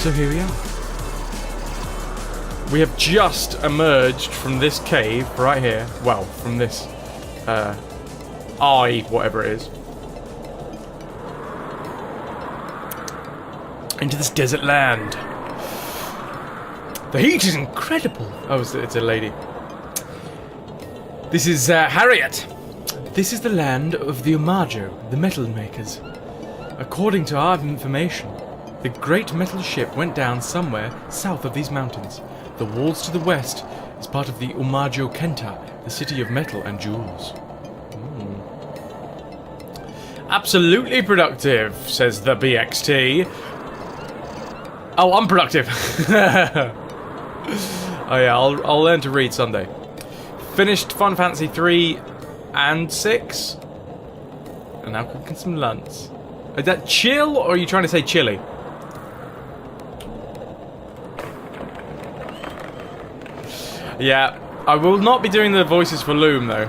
So here we are. We have just emerged from this cave right here. Well, from this eye, whatever it is. Into this desert land. The heat is incredible. Oh, it's a lady. This is Harriet. This is the land of the Umajo, the metal makers. According to our information, the great metal ship went down somewhere south of these mountains. The walls to the west is part of the Umajo Kenta, the city of metal and jewels. Absolutely productive, says the BXT. Oh, unproductive. Oh yeah, I'll learn to read someday. Finished Final Fantasy 3 and 6. And now cooking some lunch. Is that chill, or are you trying to say chili? Yeah, I will not be doing the voices for Loom, though.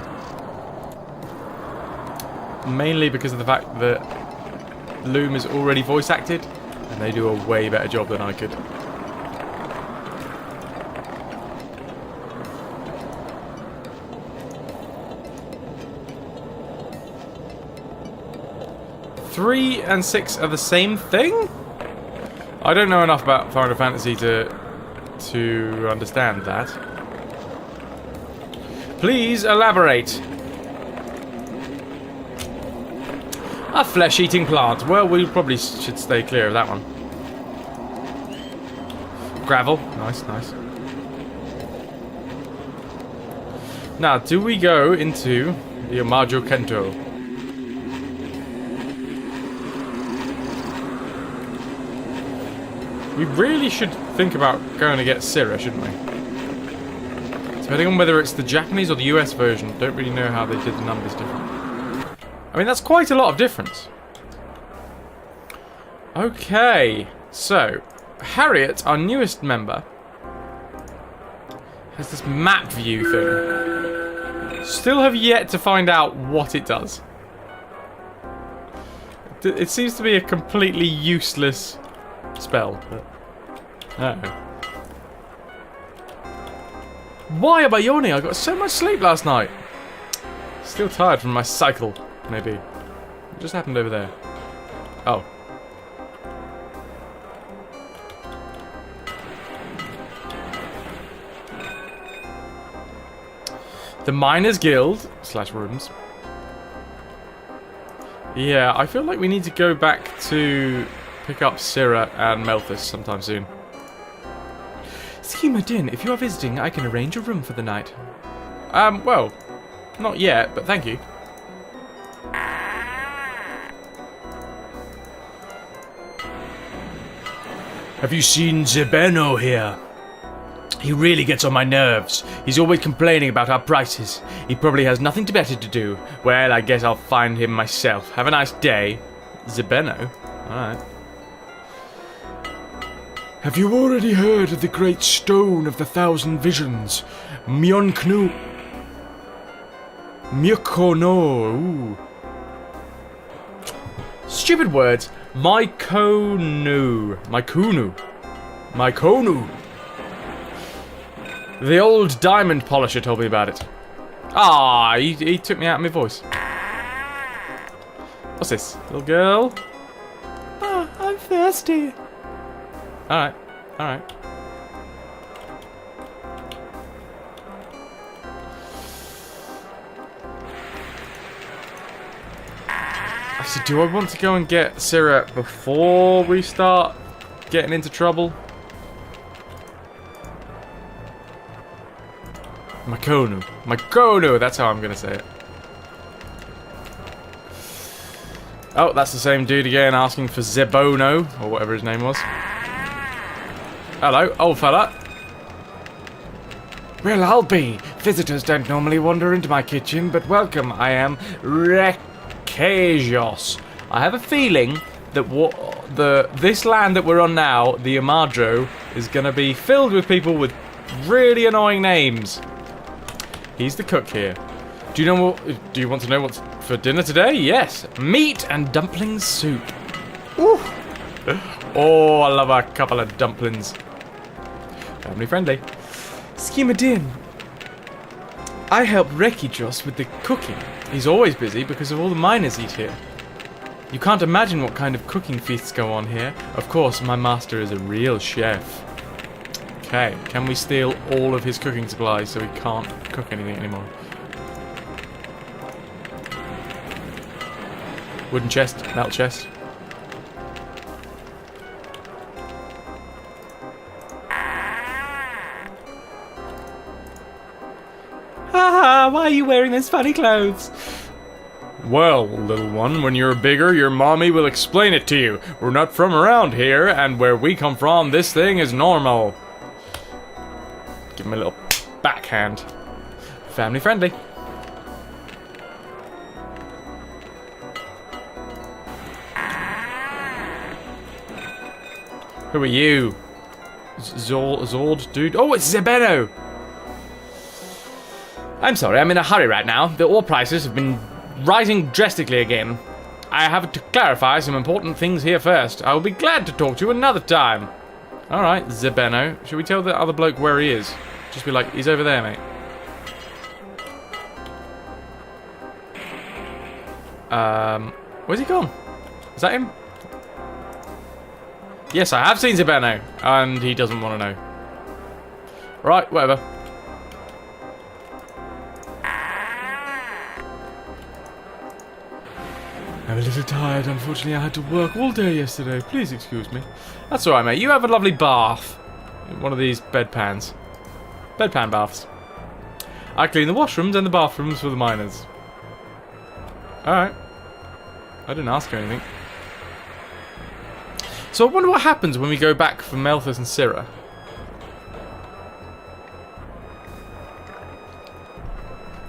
Mainly because of the fact that Loom is already voice acted, and they do a way better job than I could. Three and 6 are the same thing? I don't know enough about Final Fantasy to understand that. Please elaborate. A flesh-eating plant. Well, we probably should stay clear of that one. Gravel. Nice, nice. Now, do we go into the Umajo Kento? We really should think about going to get Syrah, shouldn't we? Depending on whether it's the Japanese or the US version, don't really know how they did the numbers different. I mean, that's quite a lot of difference. Okay, so Harriet, our newest member, has this map view thing. Still have yet to find out what it does. It seems to be a completely useless spell, but uh-oh. Why am I yawning? I got so much sleep last night. Still tired from my cycle, maybe. What just happened over there? Oh. The Miners Guild / rooms. Yeah, I feel like we need to go back to pick up Syrah and Melthus sometime soon. Schema Din, if you are visiting, I can arrange a room for the night. Well, not yet, but thank you. Have you seen Zebeno here? He really gets on my nerves. He's always complaining about our prices. He probably has nothing better to do. Well, I guess I'll find him myself. Have a nice day. Zebeno? Alright. Have you already heard of the great stone of the 1,000 visions? Myonknu. Myokono. Ooh. Stupid words. Myconu. Myconu. Myconu. The old diamond polisher told me about it. Ah, he took me out of my voice. What's this? Little girl? Ah, I'm thirsty. Alright, alright. Actually, do I want to go and get Syrah before we start getting into trouble? Myconu. Myconu, that's how I'm gonna say it. Oh, that's the same dude again asking for Zebono, or whatever his name was. Hello, old fella. Well, I'll be. Visitors don't normally wander into my kitchen, but welcome. I am Rekajos. I have a feeling that this land that we're on now, the Umajo, is gonna be filled with people with really annoying names. He's the cook here. Do you want to know what's for dinner today? Yes, meat and dumpling soup. Ooh, Oh, I love a couple of dumplings. Family friendly. Schema Din. I help Reki just with the cooking. He's always busy because of all the miners eat here. You can't imagine what kind of cooking feasts go on here. Of course, my master is a real chef. Okay, can we steal all of his cooking supplies so he can't cook anything anymore? Wooden chest, metal chest. Haha, why are you wearing those funny clothes? Well, little one, when you're bigger, your mommy will explain it to you. We're not from around here, and where we come from, this thing is normal. Give him a little backhand. Family friendly. Who are you? Zord, dude? Oh, it's Zebeno! I'm sorry, I'm in a hurry right now. The ore prices have been rising drastically again. I have to clarify some important things here first. I will be glad to talk to you another time. Alright, Zebeno. Should we tell the other bloke where he is? Just be like, he's over there, mate. Where's he gone? Is that him? Yes, I have seen Zebeno, and he doesn't want to know. Right, whatever. I'm a little tired. Unfortunately, I had to work all day yesterday. Please excuse me. That's alright, mate. You have a lovely bath. One of these bedpans. Bedpan baths. I clean the washrooms and the bathrooms for the miners. Alright. I didn't ask anything. So I wonder what happens when we go back for Melthus and Syrah.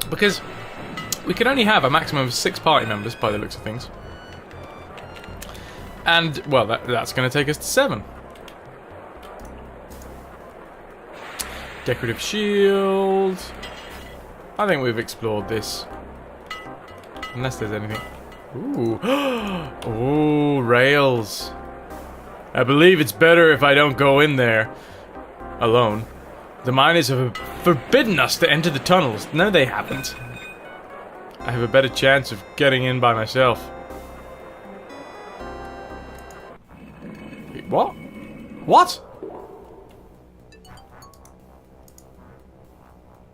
Because we can only have a maximum of 6 party members by the looks of things. And, well, that's going to take us to 7. Decorative shield. I think we've explored this. Unless there's anything. Ooh. Ooh, rails. I believe it's better if I don't go in there alone. The miners have forbidden us to enter the tunnels. No, they haven't. I have a better chance of getting in by myself. What? What?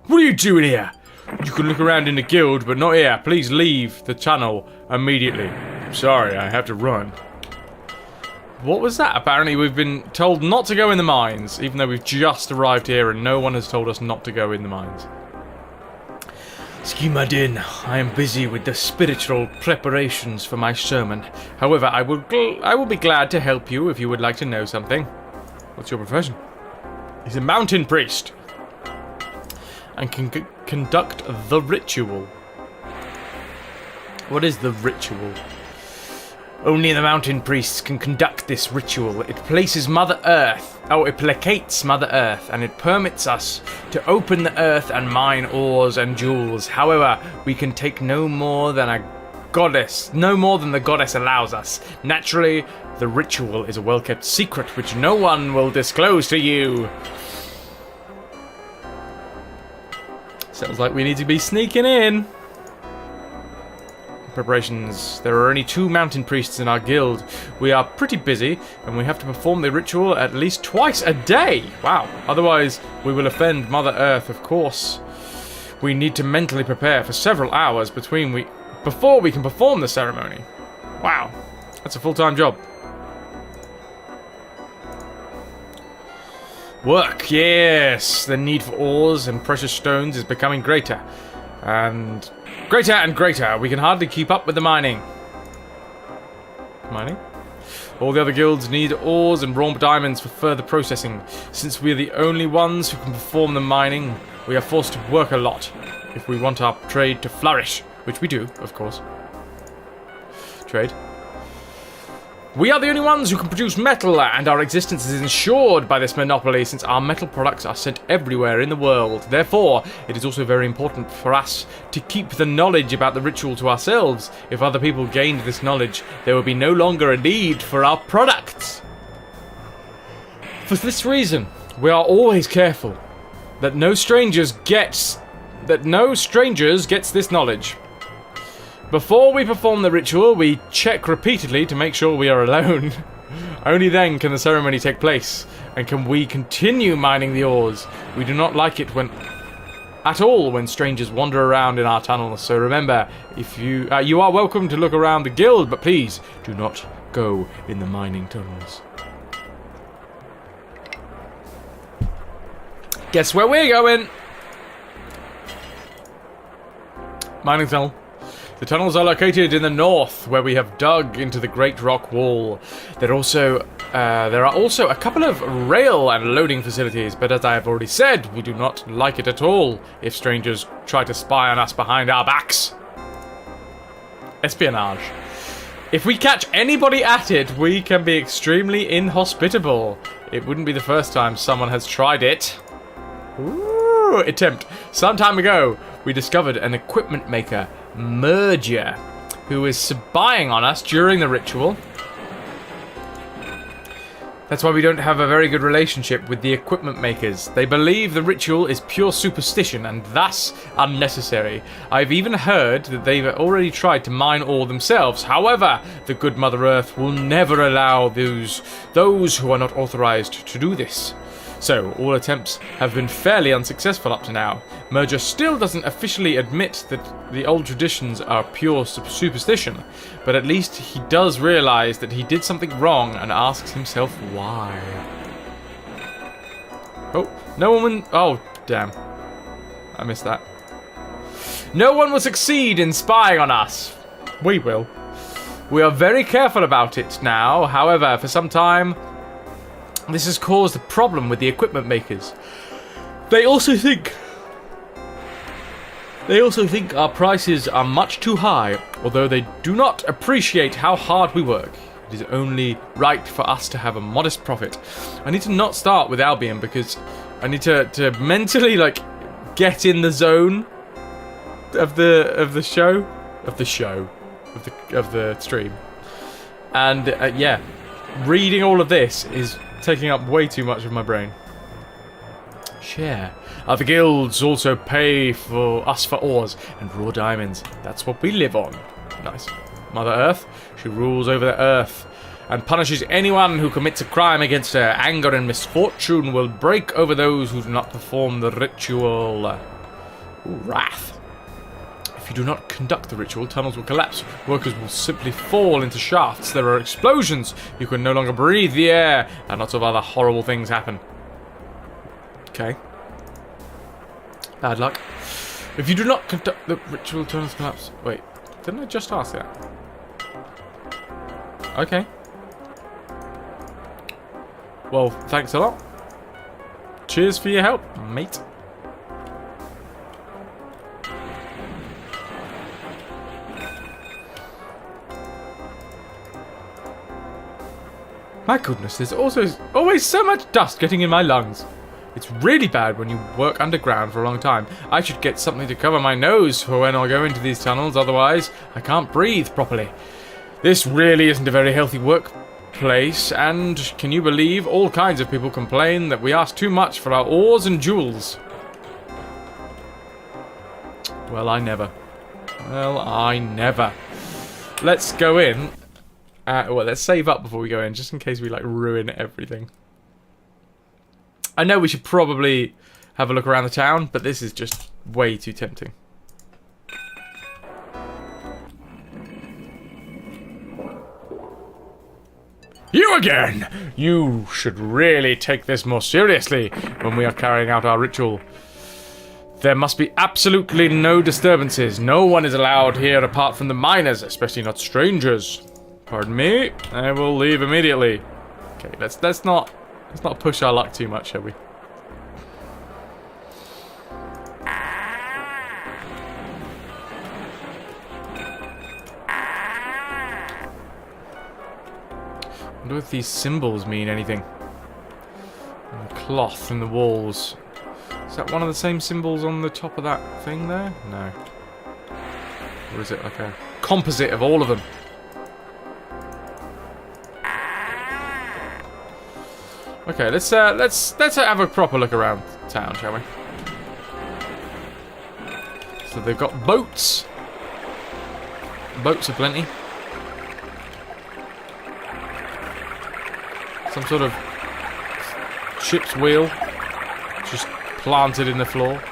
What are you doing here? You can look around in the guild, but not here. Please leave the tunnel immediately. Sorry, I have to run. What was that? Apparently we've been told not to go in the mines, even though we've just arrived here and no one has told us not to go in the mines. Schema Din, I am busy with the spiritual preparations for my sermon. However, I will be glad to help you if you would like to know something. What's your profession? He's a mountain priest. And can conduct the ritual. What is the ritual? Only the mountain priests can conduct this ritual. It places Mother Earth, it placates Mother Earth, and it permits us to open the earth and mine ores and jewels. However, we can take no more than the goddess allows us. Naturally, the ritual is a well-kept secret which no one will disclose to you. Sounds like we need to be sneaking in. Preparations. There are only 2 mountain priests in our guild. We are pretty busy, and we have to perform the ritual at least twice a day. Wow. Otherwise, we will offend Mother Earth, of course. We need to mentally prepare for several hours before we can perform the ceremony. Wow. That's a full-time job. Work, yes. The need for ores and precious stones is becoming greater. And greater. We can hardly keep up with the mining. Mining? All the other guilds need ores and raw diamonds for further processing. Since we are the only ones who can perform the mining, we are forced to work a lot if we want our trade to flourish. Which we do, of course. Trade. We are the only ones who can produce metal, and our existence is ensured by this monopoly since our metal products are sent everywhere in the world. Therefore, it is also very important for us to keep the knowledge about the ritual to ourselves. If other people gained this knowledge, there would be no longer a need for our products. For this reason, we are always careful that no strangers gets this knowledge. Before we perform the ritual, we check repeatedly to make sure we are alone. Only then can the ceremony take place, and can we continue mining the ores. We do not like it at all when strangers wander around in our tunnels, so remember, if you are welcome to look around the guild, but please do not go in the mining tunnels. Guess where we're going? Mining tunnel. The tunnels are located in the north, where we have dug into the Great Rock Wall. There are also a couple of rail and loading facilities, but as I have already said, we do not like it at all if strangers try to spy on us behind our backs. Espionage. If we catch anybody at it, we can be extremely inhospitable. It wouldn't be the first time someone has tried it. Ooh, attempt. Some time ago, we discovered an equipment maker, Merger, who is spying on us during the ritual. That's why we don't have a very good relationship with the equipment makers. They believe the ritual is pure superstition and thus unnecessary. I've even heard that they've already tried to mine ore themselves. However, the good Mother Earth will never allow those who are not authorized to do this. So, all attempts have been fairly unsuccessful up to now. Merger still doesn't officially admit that the old traditions are pure superstition, but at least he does realize that he did something wrong and asks himself why. Oh, no one... Oh, damn. I missed that. No one will succeed in spying on us. We will. We are very careful about it now. However, for some time... this has caused a problem with the equipment makers. They also think our prices are much too high, although they do not appreciate how hard we work. It is only right for us to have a modest profit. I need to not start with Albion because I need to mentally get in the zone of the stream. And yeah, reading all of this is taking up way too much of my brain. Share. Other guilds also pay for us for ores and raw diamonds. That's what we live on. Nice. Mother Earth, she rules over the earth and punishes anyone who commits a crime against her. Anger and misfortune will break over those who do not perform the ritual. Ooh, wrath. If you do not conduct the ritual, tunnels will collapse. Workers will simply fall into shafts. There are explosions. You can no longer breathe the air. And lots of other horrible things happen. Okay. Bad luck. If you do not conduct the ritual, tunnels collapse. Wait, didn't I just ask that? Okay. Well, thanks a lot. Cheers for your help, mate. My goodness, there's also always so much dust getting in my lungs. It's really bad when you work underground for a long time. I should get something to cover my nose for when I go into these tunnels, otherwise I can't breathe properly. This really isn't a very healthy workplace, and can you believe all kinds of people complain that we ask too much for our ores and jewels? Well, I never. Let's go in. Well, let's save up before we go in, just in case we ruin everything. I know we should probably have a look around the town, but this is just way too tempting. You again! You should really take this more seriously when we are carrying out our ritual. There must be absolutely no disturbances. No one is allowed here apart from the miners, especially not strangers. Pardon me. I will leave immediately. Okay, let's not push our luck too much, shall we? I wonder if these symbols mean anything. And the cloth and the walls. Is that one of the same symbols on the top of that thing there? No. Or is it like a composite of all of them? Okay, let's have a proper look around town, shall we? So they've got boats. Boats are plenty. Some sort of ship's wheel just planted in the floor.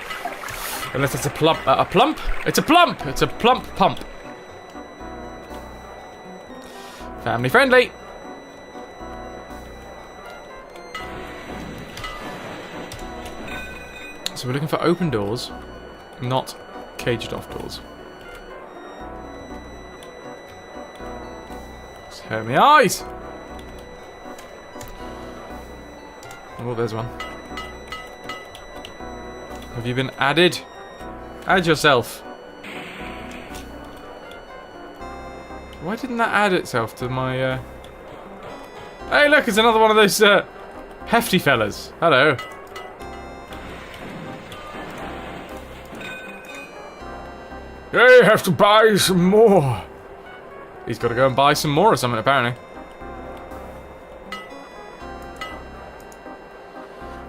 Unless it's a plump. A plump? It's a plump! It's a plump pump. Family friendly. So we're looking for open doors, not caged off doors. Let's hurt my eyes! Oh, there's one. Have you been added? Add yourself. Why didn't that add itself to my, Hey, look, it's another one of those, hefty fellas. Hello. You have to buy some more. He's got to go and buy some more or something, apparently.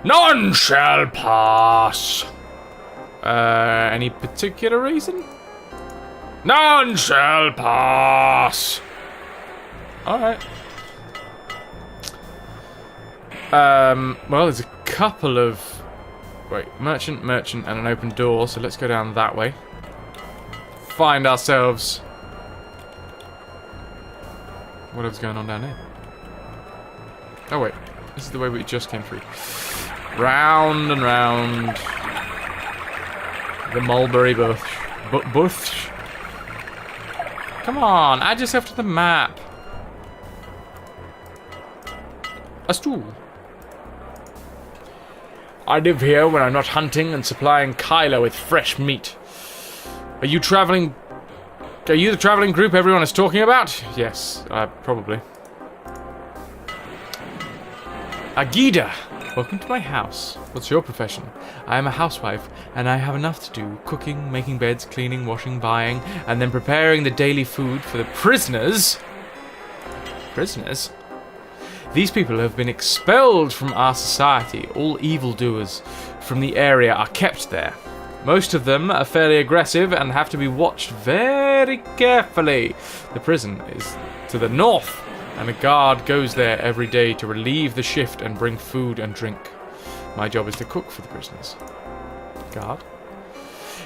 None shall pass. Any particular reason? None shall pass. Alright. Well, there's a couple of... Wait, merchant, and an open door, so let's go down that way. Find ourselves... Whatever's going on down here. Oh wait, this is the way we just came through. Round and round. The mulberry bush. Bush? Come on, add yourself to the map. A stool. I live here when I'm not hunting and supplying Kyla with fresh meat. Are you traveling... Are you the traveling group everyone is talking about? Yes, probably. Agida! Welcome to my house. What's your profession? I am a housewife, and I have enough to do. Cooking, making beds, cleaning, washing, buying, and then preparing the daily food for the prisoners. Prisoners? These people have been expelled from our society. All evildoers from the area are kept there. Most of them are fairly aggressive and have to be watched very carefully. The prison is to the north, and a guard goes there every day to relieve the shift and bring food and drink. My job is to cook for the prisoners. Guard?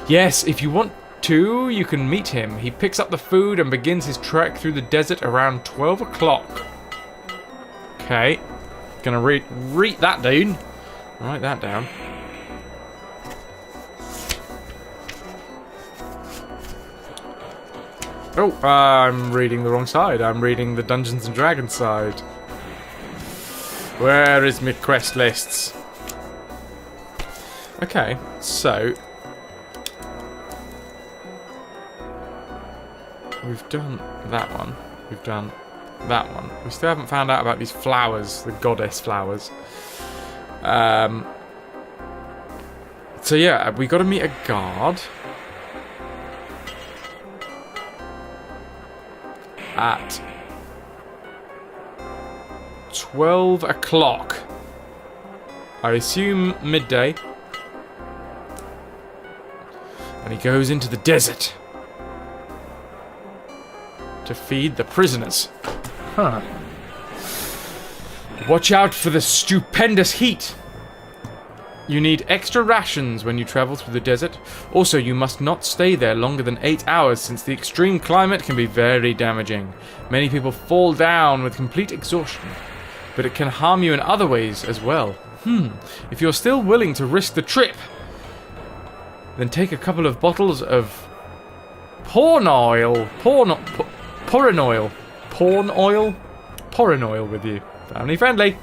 Yes, if you want to, you can meet him. He picks up the food and begins his trek through the desert around 12 o'clock. Okay. Gonna read that down. Write that down. Oh, I'm reading the wrong side. I'm reading the Dungeons and Dragons side. Where is my quest lists? Okay, so... We've done that one. We've done that one. We still haven't found out about these flowers, the goddess flowers. So yeah, we got to meet a guard. At 12 o'clock. I assume midday. And he goes into the desert to feed the prisoners. Huh. Watch out for the stupendous heat. You need extra rations when you travel through the desert. Also, you must not stay there longer than 8 hours, since the extreme climate can be very damaging. Many people fall down with complete exhaustion, but it can harm you in other ways as well. If you're still willing to risk the trip, then take a couple of bottles of porn oil with you. Family friendly.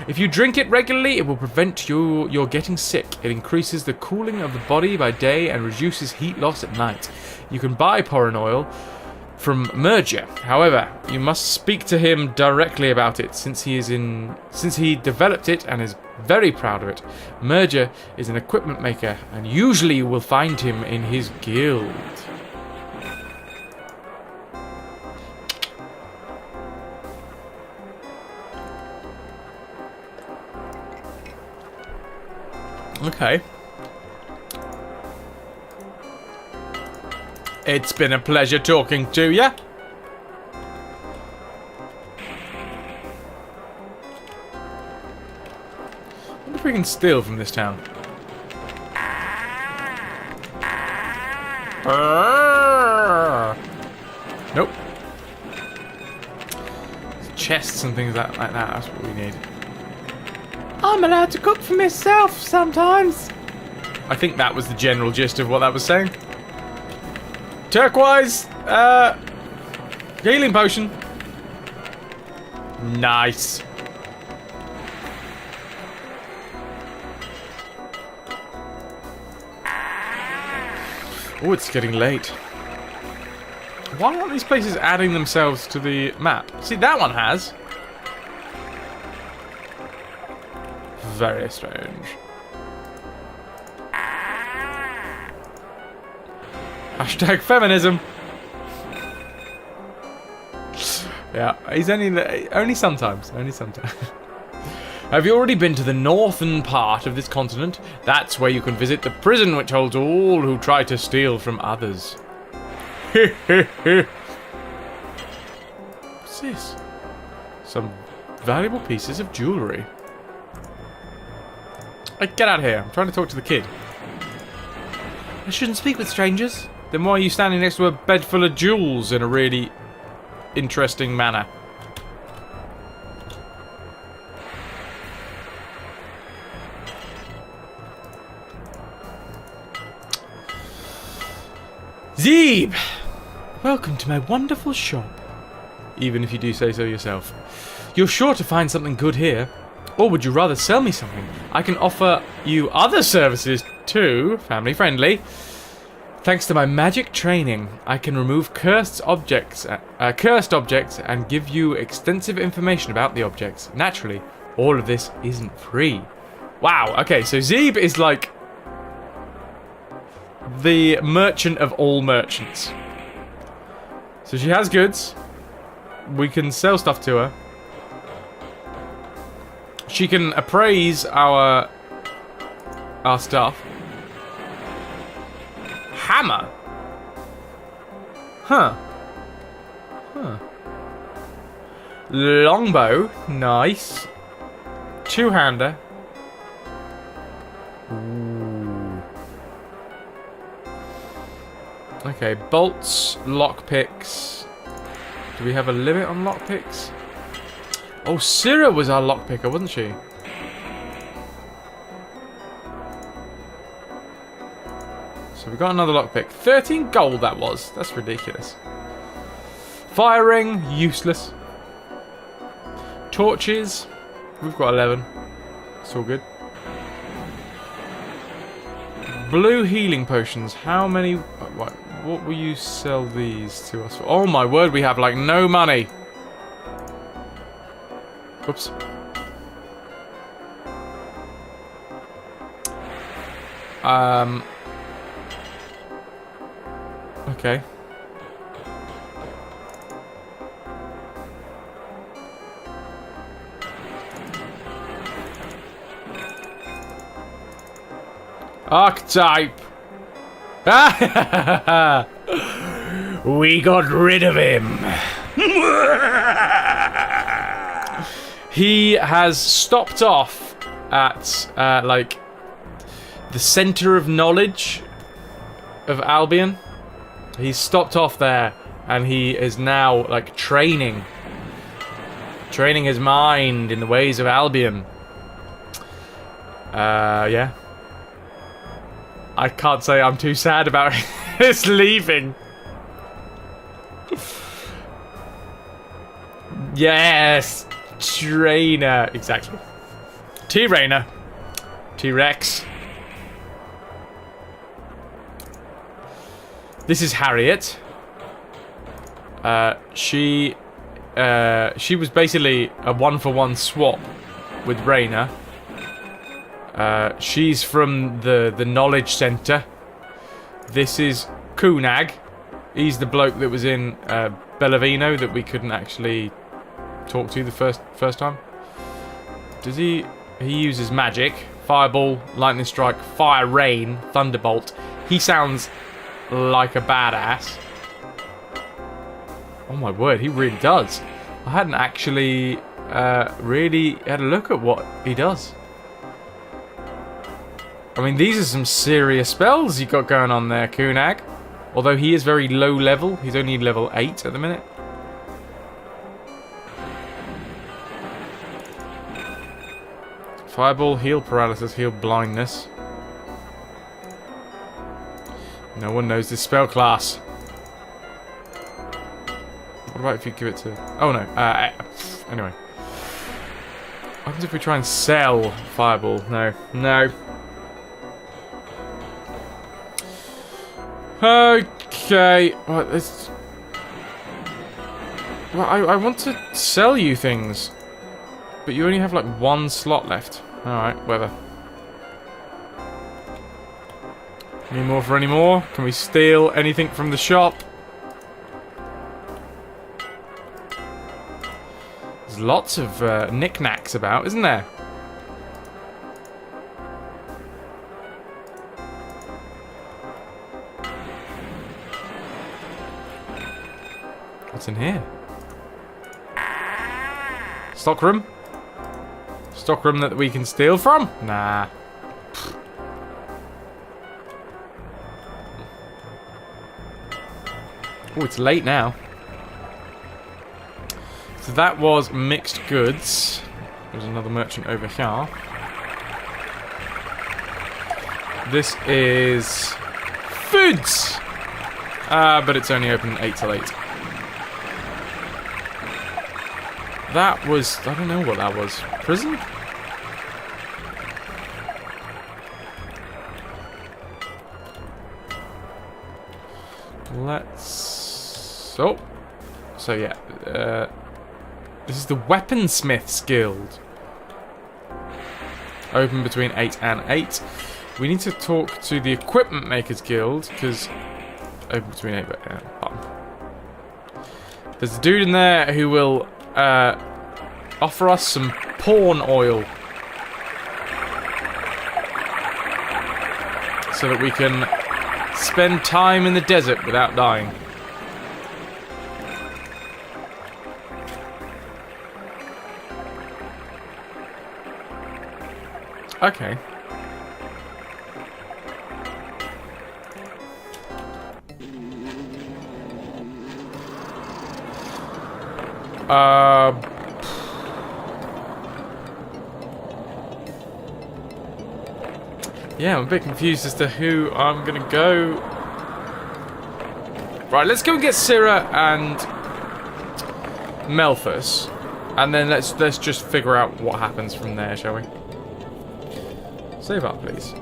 If you drink it regularly, it will prevent your getting sick. It increases the cooling of the body by day and reduces heat loss at night. You can buy porn oil from Merger. However, you must speak to him directly about it, since he developed it and is very proud of it. Merger is an equipment maker, and usually you will find him in his guild. Okay. It's been a pleasure talking to you. I wonder if we can steal from this town. Nope. Chests and things like that. That's what we need. I'm allowed to cook for myself sometimes. I think that was the general gist of what that was saying. Turquoise, healing potion. Nice. Oh, it's getting late. Why aren't these places adding themselves to the map? See, that one has. Very strange. Hashtag feminism. Yeah, he's only sometimes. Only sometimes. Have you already been to the northern part of this continent? That's where you can visit the prison which holds all who try to steal from others. What's this? Some valuable pieces of jewellery. Hey, get out of here. I'm trying to talk to the kid. I shouldn't speak with strangers. Then why are you standing next to a bed full of jewels in a really interesting manner? Zeeb! Welcome to my wonderful shop. Even if you do say so yourself. You're sure to find something good here. Or would you rather sell me something? I can offer you other services too, family friendly. Thanks to my magic training, I can remove cursed objects and give you extensive information about the objects. Naturally, all of this isn't free. Wow, okay, so Zeeb is like the merchant of all merchants. So she has goods. We can sell stuff to her. She can appraise our stuff. Hammer. Huh. Longbow. Nice. Two-hander. Ooh. Okay, bolts, lockpicks. Do we have a limit on lockpicks? Oh, Syrah was our lockpicker, wasn't she? So we got another lockpick. 13 gold that was. That's ridiculous. Firing, useless. Torches. We've got 11. It's all good. Blue healing potions. How many... What will you sell these to us for? Oh my word, we have like no money. Oops. Okay. Archetype. We got rid of him. He has stopped off at like the center of knowledge of Albion. He's stopped off there, and he is now like training his mind in the ways of Albion. Yeah. I can't say I'm too sad about his leaving. Yes, trainer, exactly. T-Rainer, T-Rex. This is Harriet. She was basically a one-for-one swap with Rainer. She's from the Knowledge Center. This is Kunag. He's the bloke that was in Bellavino that we couldn't actually talk to the first time. Does he uses magic, Fireball, Lightning Strike, Fire Rain, Thunderbolt. He sounds like a badass. Oh my word, he really does. I hadn't actually really had a look at what he does. I mean, these are some serious spells you got going on there, Kunag. Although he is very low level. He's only level 8 at the minute. Fireball, heal paralysis, heal blindness. No one knows this spell class. What about if you give it to... Oh no, anyway. What happens if we try and sell Fireball? No, no. Okay, well, I want to sell you things, but you only have like one slot left. Alright, whatever. Any more for any more? Can we steal anything from the shop? There's lots of knickknacks about, isn't there? What's in here? Stockroom? Stockroom that we can steal from? Nah. Oh, it's late now. So that was mixed goods. There's another merchant over here. This is foods! But it's only open 8 till 8. That was... I don't know what that was. Prison? Let's... Oh. So yeah. This is the Weaponsmith's Guild. Open between 8 and 8. We need to talk to the Equipment Makers Guild, because... Open between 8 but bottom. There's a dude in there who will... offer us some porn oil so that we can spend time in the desert without dying. Okay. Yeah, I'm a bit confused as to who I'm gonna go. Right, let's go and get Syrah and Melphus, and then let's just figure out what happens from there, shall we? Save up, please.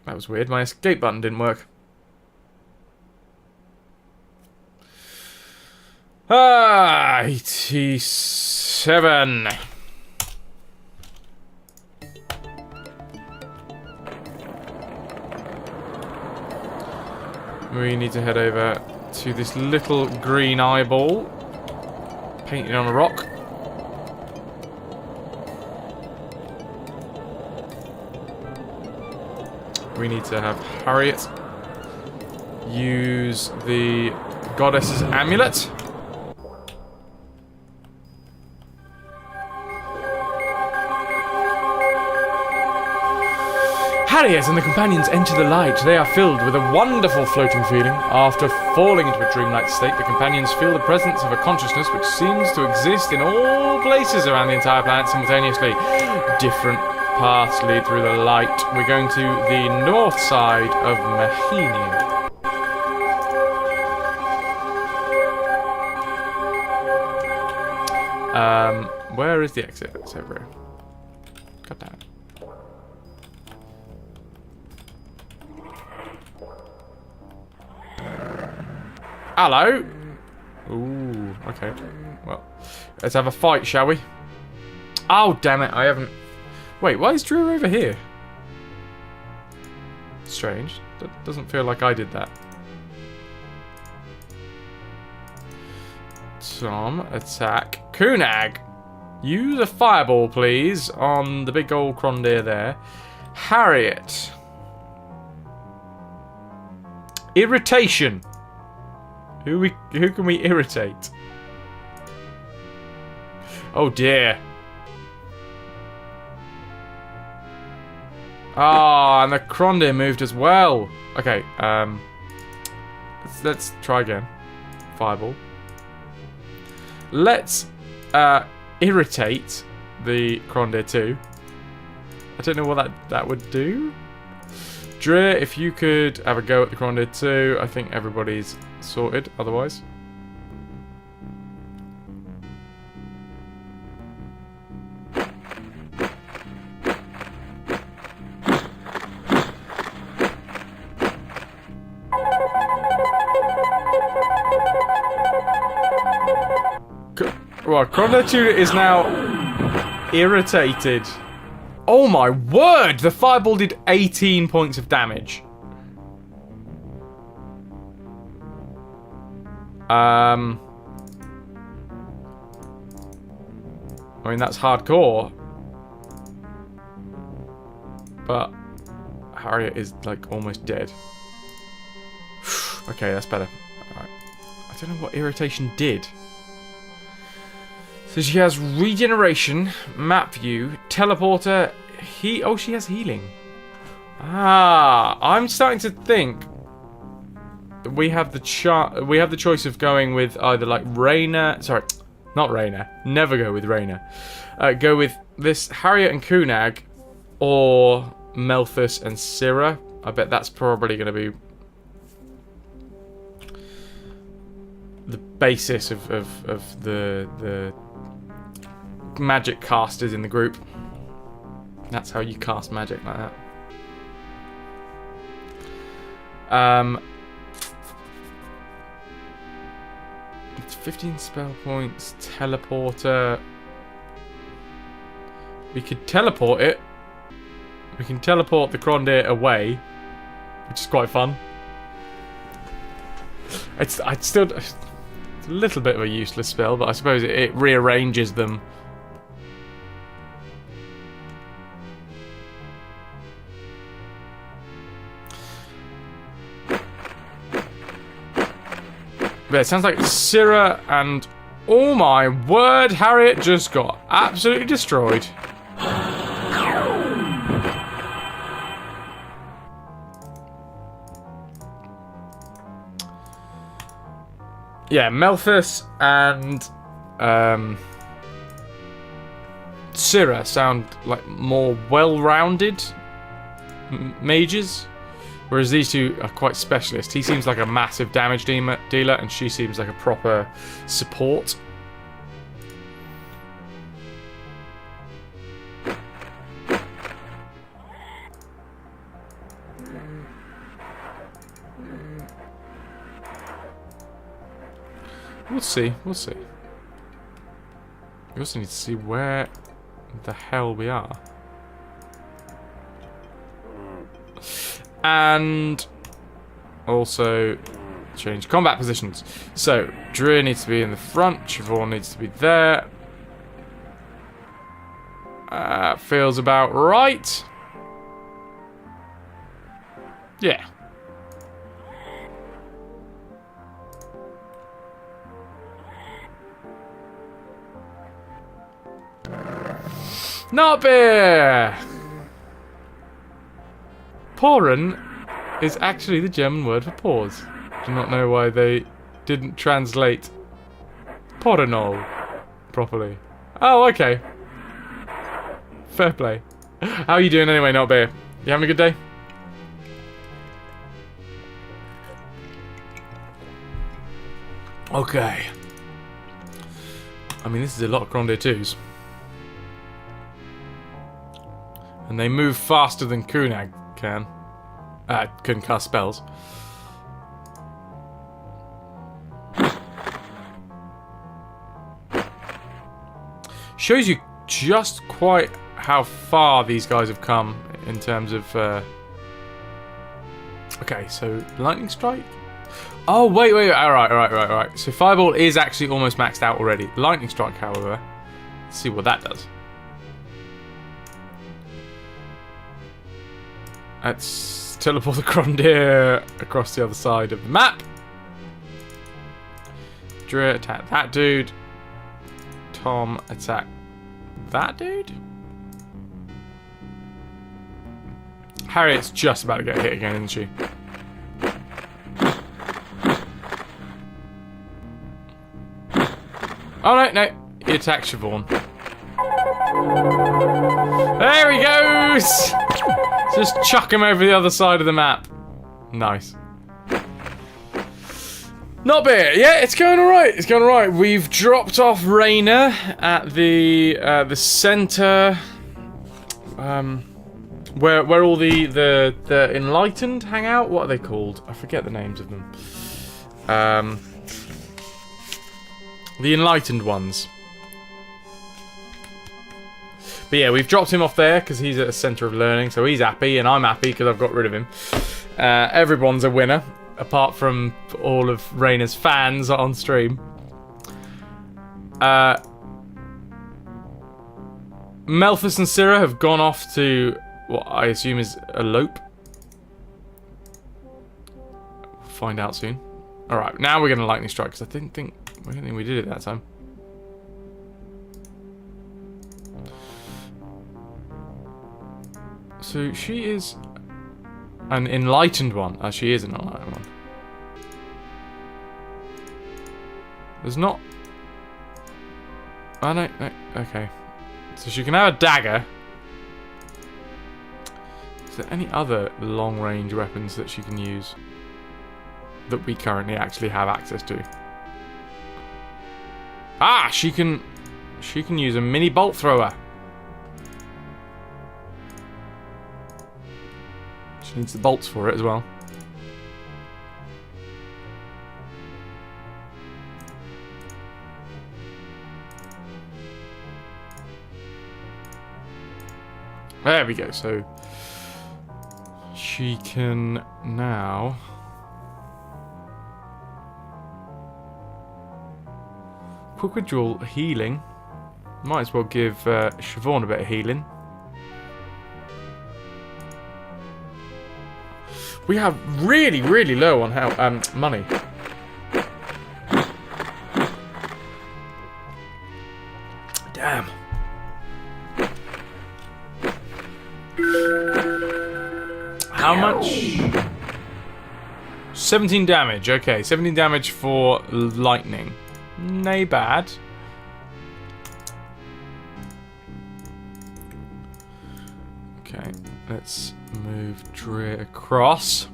That was weird. My escape button didn't work. 87. We need to head over to this little green eyeball painted on a rock. We need to have Harriet use the goddess's amulet. Harriet and the companions enter the light. They are filled with a wonderful floating feeling. After falling into a dreamlike state, the companions feel the presence of a consciousness which seems to exist in all places around the entire planet simultaneously. Different paths lead through the light. We're going to the north side of Mahini. Where is the exit? It's over here. God damn it. Hello? Ooh, okay. Well, let's have a fight, shall we? Oh, damn it, I haven't... Wait, why is Drew over here? Strange. That doesn't feel like I did that. Tom, attack. Kunag! Use a fireball, please, on the big old Crondir there. Harriet. Irritation. Who can we irritate? Oh dear. Ah, and the Crondir moved as well. Okay, let's try again. Fireball. Let's irritate the Crondir too. I don't know what that would do. Dre, if you could have a go at the Crondir too, I think everybody's sorted otherwise. Well, Crondir 2 is now irritated. Oh my word! The fireball did 18 points of damage. I mean, that's hardcore. But Harriet is, like, almost dead. Okay, that's better. Alright. I don't know what irritation did. So she has regeneration, map view, teleporter, oh, she has healing. Ah, I'm starting to think that we have the choice of going with either like Reyna, sorry, not Reyna, never go with Reyna. Go with this Harriet and Kunag, or Melthus and Syrah. I bet that's probably going to be the basis of the magic casters in the group. That's how you cast magic like that. It's 15 spell points, teleporter. We could teleport it. We can teleport the Crondir away, which is quite fun. It's a little bit of a useless spell, but I suppose it rearranges them. But it sounds like Syrah and... Oh my word, Harriet just got absolutely destroyed. Yeah, Melthus and Syrah sound like more well-rounded mages. Whereas these two are quite specialist. He seems like a massive damage dealer, and she seems like a proper support. We'll see, we'll see. We also need to see where the hell we are. And also change combat positions. So Drew needs to be in the front. Siobhan needs to be there. Feels about right. Yeah. Not beer. Poren is actually the German word for pause. Do not know why they didn't translate Porenol properly. Oh, okay. Fair play. How are you doing anyway, Not Beer? You having a good day? Okay. I mean, this is a lot of Crondir 2s. And they move faster than Kunag can. Couldn't cast spells. Shows you just quite how far these guys have come in terms of... Okay, so Lightning Strike? Oh, wait. Alright. So Fireball is actually almost maxed out already. Lightning Strike, however, Let's see what that does. Let's teleport the Crondeer across the other side of the map. Dre, attack that dude. Tom, attack that dude. Harriet's just about to get hit again, isn't she? Oh no, no. He attacks Siobhan. There he goes! Just chuck him over the other side of the map. Nice. Not bad. Yeah, it's going alright. It's going alright. We've dropped off Raina at the center, where all the enlightened hang out. What are they called? I forget the names of them. The enlightened ones. But yeah, we've dropped him off there because he's at a centre of learning, so he's happy, and I'm happy because I've got rid of him. Everyone's a winner, apart from all of Raina's fans on stream. Melphus and Syrah have gone off to what I assume is elope. We'll find out soon. Alright, now we're going to lightning strike, because I don't think we did it that time. So she is an enlightened one. Oh, she is an enlightened one. There's not... Oh, no, no, okay. So she can have a dagger. Is there any other long-range weapons that she can use that we currently actually have access to? Ah, she can use a mini bolt thrower. She needs the bolts for it as well. There we go. So she can now quick withdrawal healing. Might as well give Siobhan a bit of healing. We have really, really low on money. Damn. How much? 17 damage. Okay, 17 damage for lightning. Nay bad. Okay, let's move Dre across.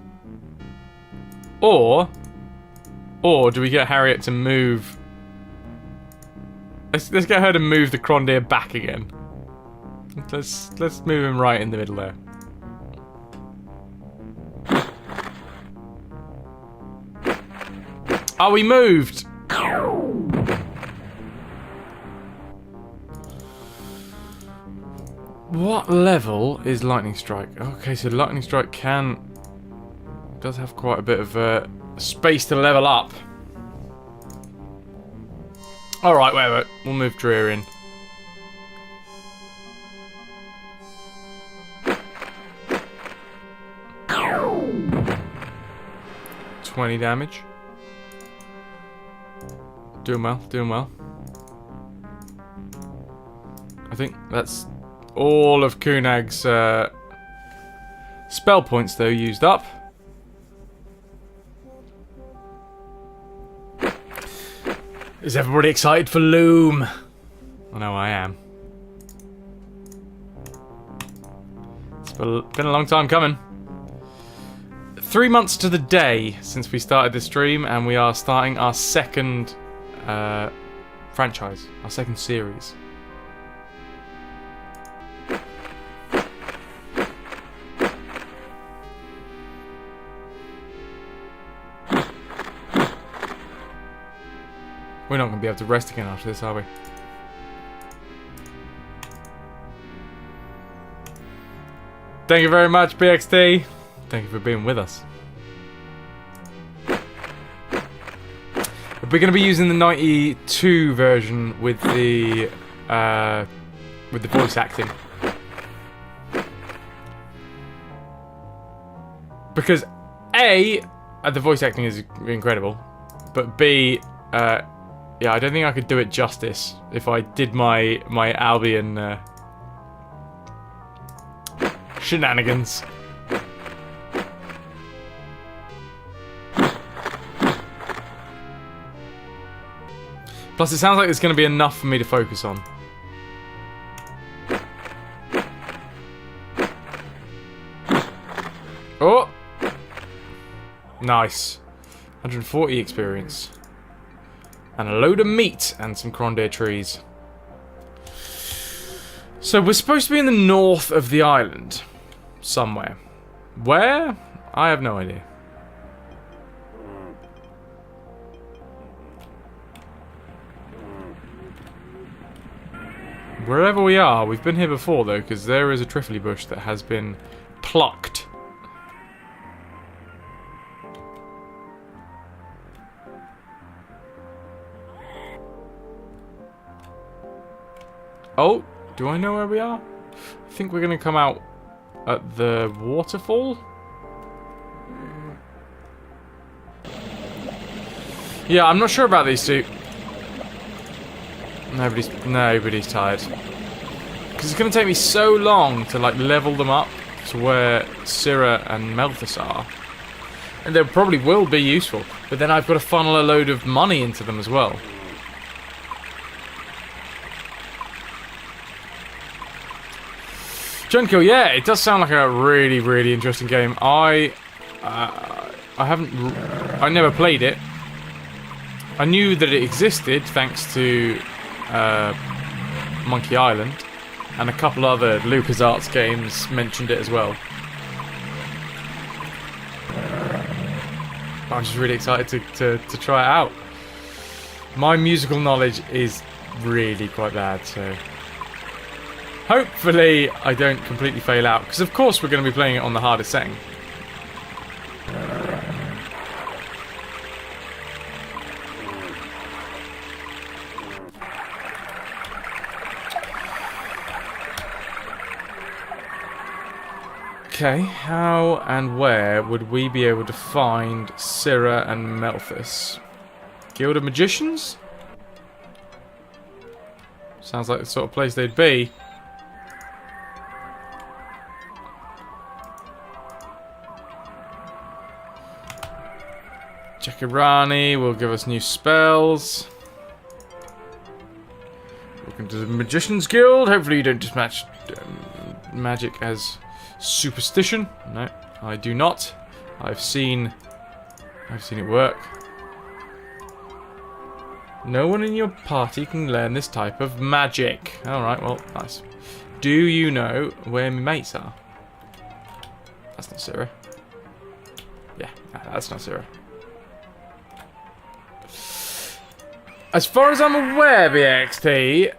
Or do we get Harriet to move? Let's get her to move the Crondeer back again. Let's move him right in the middle there. Oh, we moved. What level is Lightning Strike? Okay, so Lightning Strike does have quite a bit of space to level up. Alright, whatever. We'll move Dreer in. $20 damage. Doing well, doing well. I think that's all of Kunag's spell points, though, used up. Is everybody excited for Loom? I know I am. It's been a long time coming. 3 months to the day since we started this stream, and we are starting our second franchise, our second series. We're not going to be able to rest again after this, are we? Thank you very much, PXT. Thank you for being with us. We're going to be using the 92 version with the with the voice acting. Because A, the voice acting is incredible, but B, yeah, I don't think I could do it justice if I did my Albion shenanigans. Plus, it sounds like it's going to be enough for me to focus on. Oh! Nice. 140 experience. And a load of meat and some crondeer trees. So we're supposed to be in the north of the island. Somewhere. Where? I have no idea. Wherever we are, we've been here before though, because there is a trifly bush that has been plucked. Oh, do I know where we are? I think we're going to come out at the waterfall. Yeah, I'm not sure about these two. Nobody's tired. Because it's going to take me so long to like level them up to where Syrah and Melthus are. And they probably will be useful. But then I've got to funnel a load of money into them as well. Junkill, yeah, it does sound like a really, really interesting game. I never played it. I knew that it existed thanks to Monkey Island, and a couple other LucasArts games mentioned it as well. I'm just really excited to try it out. My musical knowledge is really quite bad, so hopefully I don't completely fail out, because of course we're going to be playing it on the hardest setting. Okay, how and where would we be able to find Syrah and Melthus? Guild of Magicians? Sounds like the sort of place they'd be. Jackirani will give us new spells. Welcome to the Magicians Guild. Hopefully you don't just match magic as superstition. No, I do not. I've seen it work. No one in your party can learn this type of magic. Alright, well, nice. Do you know where my mates are? That's not Syrah. Yeah, that's not Syrah. As far as I'm aware, BXT,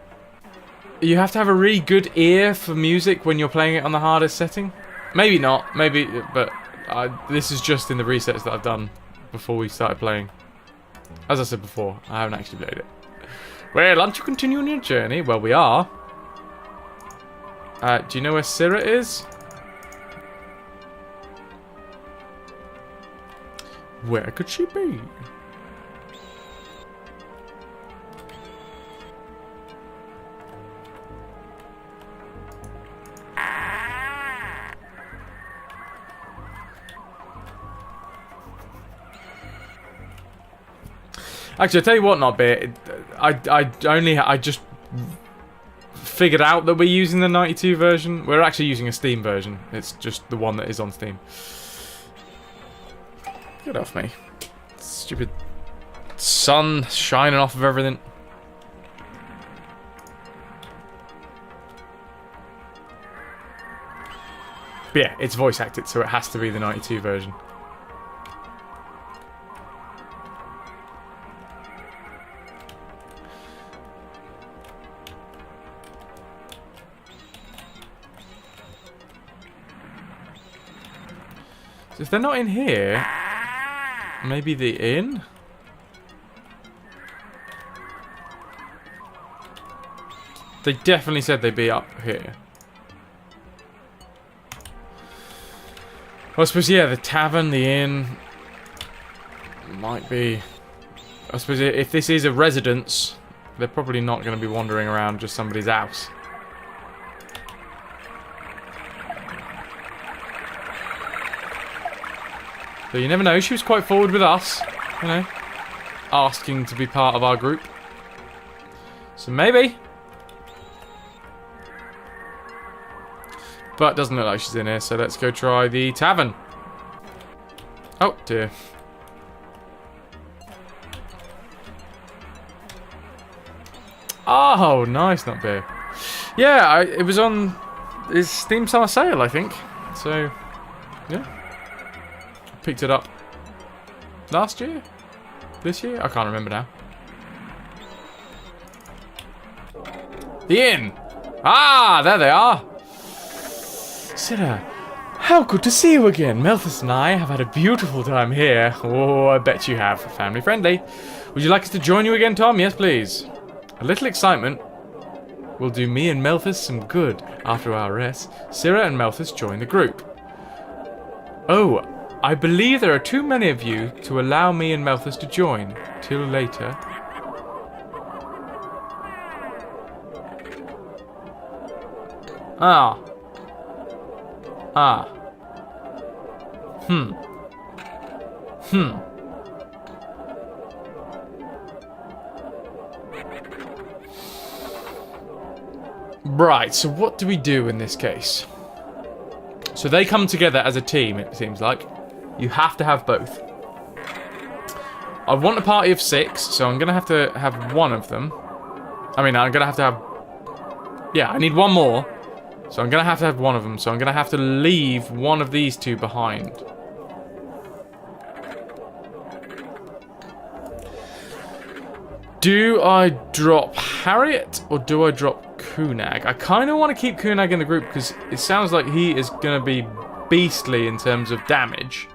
you have to have a really good ear for music when you're playing it on the hardest setting. Maybe not, maybe, but this is just in the resets that I've done before we started playing. As I said before, I haven't actually played it. Well, aren't you continuing your journey? Well, we are. Do you know where Syrah is? Where could she be? Actually, I'll tell you what, Notbit. I just figured out that we're using the 92 version. We're actually using a Steam version. It's just the one that is on Steam. Get off me. Stupid sun shining off of everything. But yeah, it's voice acted, so it has to be the 92 version. So if they're not in here, maybe the inn? They definitely said they'd be up here. Well, I suppose, yeah, the tavern, the inn... might be... I suppose if this is a residence, they're probably not going to be wandering around just somebody's house. But you never know, she was quite forward with us, you know, asking to be part of our group. So maybe. But doesn't look like she's in here, so let's go try the tavern. Oh, dear. Oh, nice, not beer. Yeah, it was on his Steam Summer Sale, I think. So, yeah. Picked it up last year? This year? I can't remember now. The inn! Ah, there they are! Sirrah, how good to see you again. Melthus and I have had a beautiful time here. Oh, I bet you have. Family friendly. Would you like us to join you again, Tom? Yes, please. A little excitement will do me and Melthus some good. After our rest, Sirrah and Melthus join the group. Oh, I believe there are too many of you to allow me and Melthus to join. Till later. Ah. Ah. Right, so what do we do in this case? So they come together as a team, it seems like. You have to have both. I want a party of 6, so I'm going to have one of them. I mean, I'm going to have... Yeah, I need one more. So I'm going to have one of them. So I'm going to have to leave one of these two behind. Do I drop Harriet or do I drop Kunag? I kind of want to keep Kunag in the group because it sounds like he is going to be beastly in terms of damage.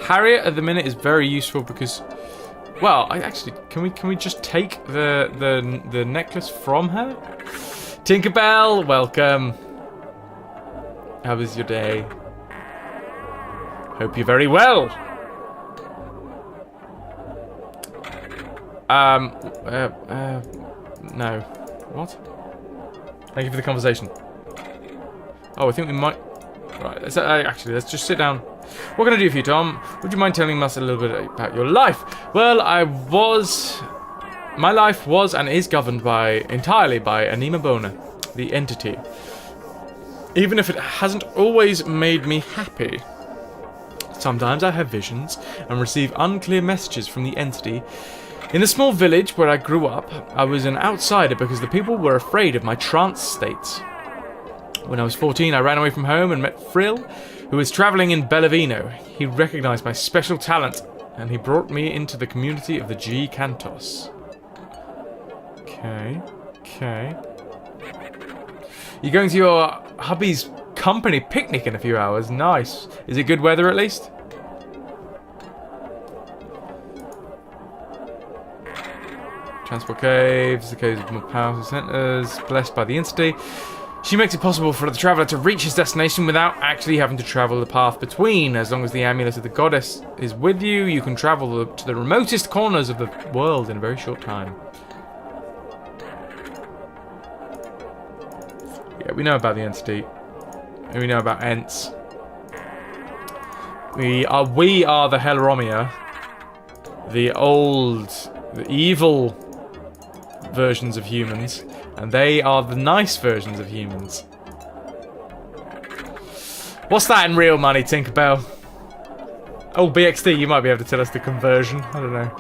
Harriet at the minute is very useful because... Well, can we just take the necklace from her? Tinkerbell, welcome. How was your day? Hope you're very well. No. What? Thank you for the conversation. Oh, I think we might... Right, actually, let's just sit down. What can I do for you, Tom? Would you mind telling us a little bit about your life? Well, my life was and is governed entirely by Anima Bona, the entity. Even if it hasn't always made me happy. Sometimes I have visions and receive unclear messages from the entity. In the small village where I grew up, I was an outsider because the people were afraid of my trance states. When I was 14, I ran away from home and met Frill, who was travelling in Bellavino. He recognised my special talent, and he brought me into the community of the G Cantos. Okay. You're going to your hubby's company picnic in a few hours. Nice. Is it good weather at least? Transport caves, the caves of more powerful centres, blessed by the entity. She makes it possible for the traveller to reach his destination without actually having to travel the path between. As long as the amulet of the goddess is with you, you can travel to the remotest corners of the world in a very short time. Yeah, we know about the entity. And we know about Ents. We are the Helromia. The evil versions of humans. And they are the nice versions of humans. What's that in real money, Tinkerbell? Oh, BXD, you might be able to tell us the conversion. I don't know.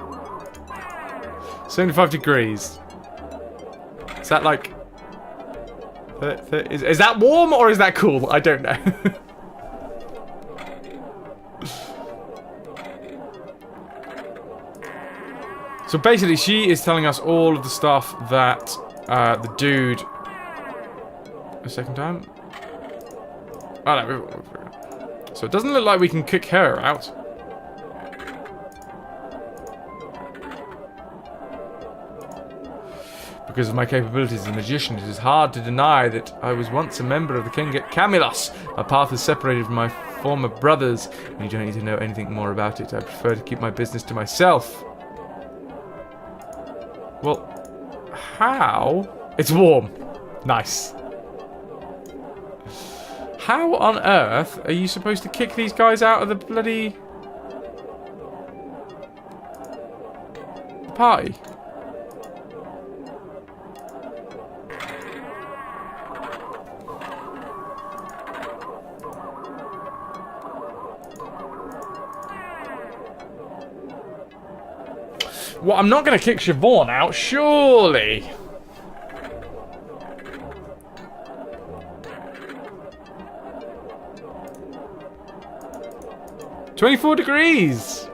75 degrees. Is that like... Is that warm or is that cool? I don't know. So basically, she is telling us all of the stuff that... the dude... A second time? Oh no, so it doesn't look like we can kick her out. Because of my capabilities as a magician, it is hard to deny that I was once a member of the King at Camulos. My path is separated from my former brothers, and you don't need to know anything more about it. I prefer to keep my business to myself. Well, how? It's warm. Nice. How on earth are you supposed to kick these guys out of the bloody party? Well, I'm not going to kick Siobhan out, surely. "24 degrees.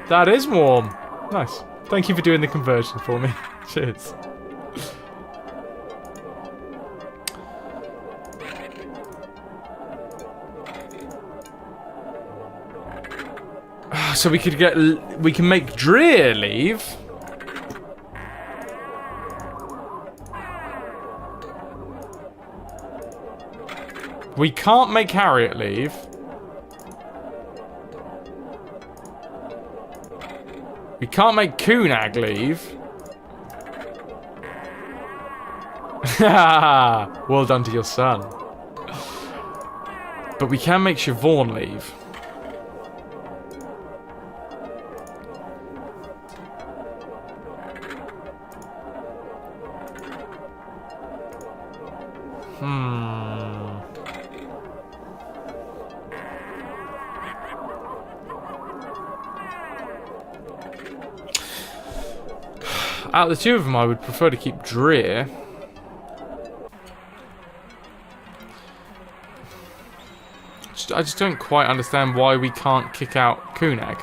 That is warm. Nice. Thank you for doing the conversion for me. Cheers. So we can make Dreer leave. We can't make Harriet leave. We can't make Kunag leave. Well done to your son. But we can make Siobhan leave. Out of the two of them, I would prefer to keep Dreer. I just don't quite understand why we can't kick out Kunag.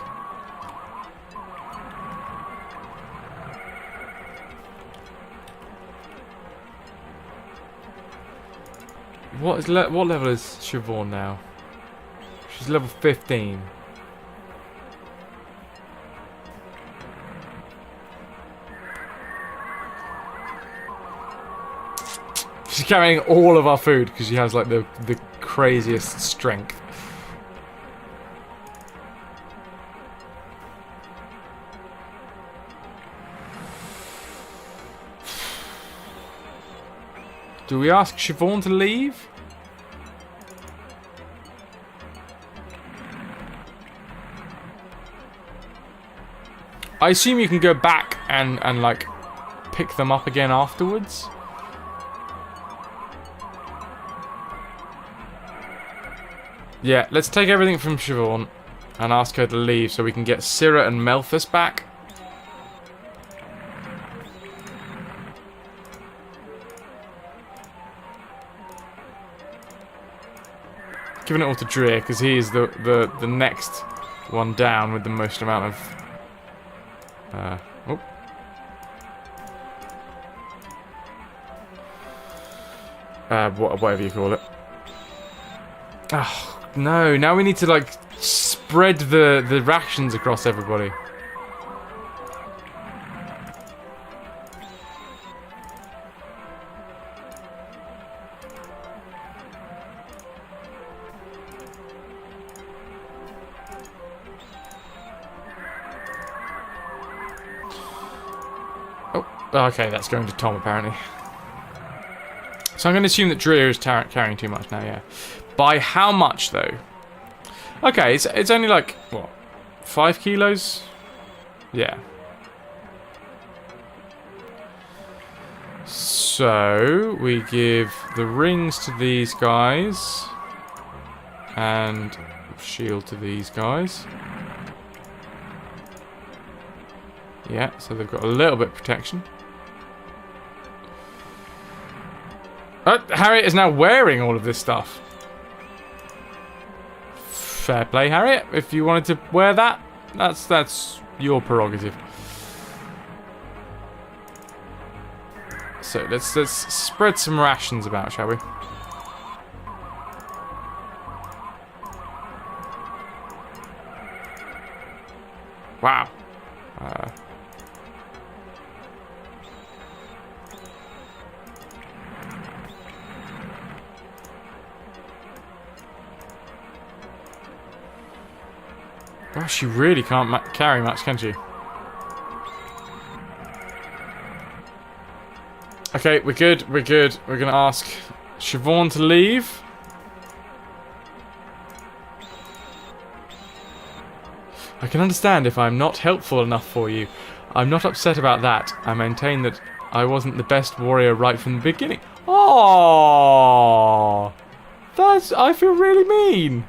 What level is Siobhan now? She's level 15. She's carrying all of our food because she has like the craziest strength. Do we ask Siobhan to leave? I assume you can go back and like pick them up again afterwards. Yeah, let's take everything from Siobhan and ask her to leave so we can get Syrah and Melthus back. Giving it all to Dreer because he is the next one down with the most amount of whatever you call it. Oh no! Now we need to like spread the rations across everybody. Okay, that's going to Tom, apparently. So I'm going to assume that Dreer is carrying too much now, yeah. By how much, though? Okay, it's only like, what, 5 kilos? Yeah. So, we give the rings to these guys. And shield to these guys. Yeah, so they've got a little bit of protection. Harriet is now wearing all of this stuff. Fair play, Harriet. If you wanted to wear that, that's your prerogative. So let's spread some rations about, shall we? Wow. Well, she really can't carry much, can she? Okay, we're good. We're good. We're going to ask Siobhan to leave. I can understand if I'm not helpful enough for you. I'm not upset about that. I maintain that I wasn't the best warrior right from the beginning. Oh, I feel really mean.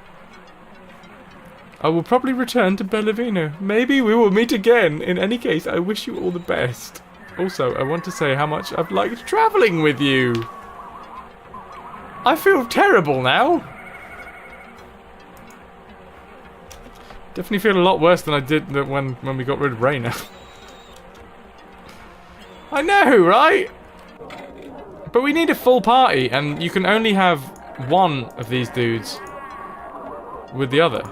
I will probably return to Bellavino. Maybe we will meet again. In any case, I wish you all the best. Also, I want to say how much I've liked travelling with you. I feel terrible now. Definitely feel a lot worse than I did when we got rid of Reyna. I know, right? But we need a full party, and you can only have one of these dudes with the other.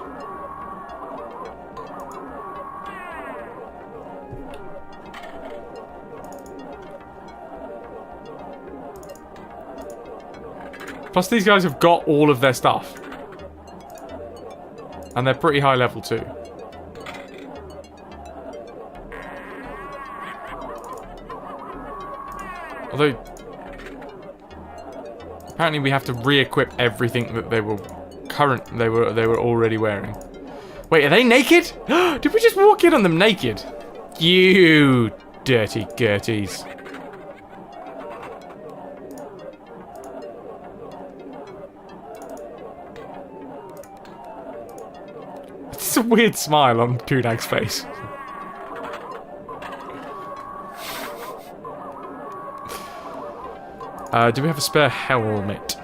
Plus, these guys have got all of their stuff. And they're pretty high level, too. Although, apparently we have to re-equip everything that they were already wearing. Wait, are they naked? Did we just walk in on them naked? You dirty Gerties. It's a weird smile on Kunag's face. Do we have a spare helmet?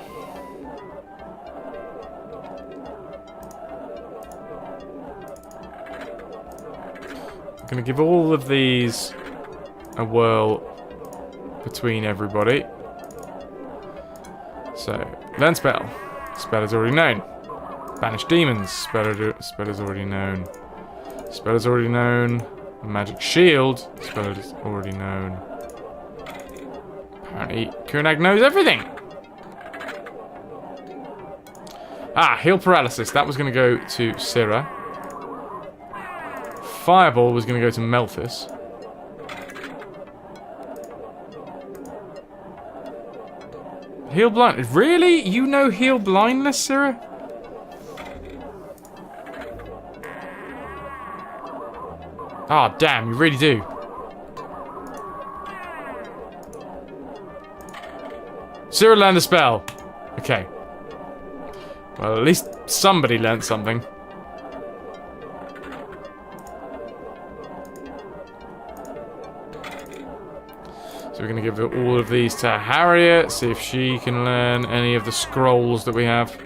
I'm gonna give all of these a whirl between everybody. So, learn spell. Spell is already known. Banish demons. Spell is already known. Spell is already known. Magic shield. Spell is already known. Apparently, Kunag knows everything. Ah, heal paralysis. That was going to go to Syrah. Fireball was going to go to Melthus. Heal blind. Really? You know heal blindness, Syrah? Ah, oh, damn, you really do. Syrah learned the spell. Okay. Well, at least somebody learned something. So we're going to give all of these to Harriet, see if she can learn any of the scrolls that we have.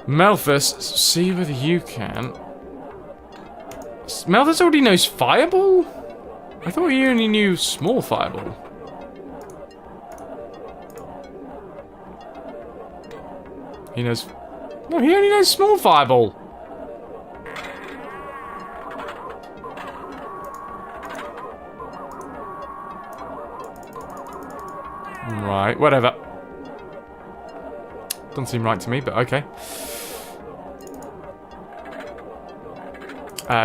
Melthus, see whether you can. Melthus already knows Fireball? I thought he only knew small Fireball. He knows... No, he only knows small Fireball. Right, whatever. Doesn't seem right to me, but okay.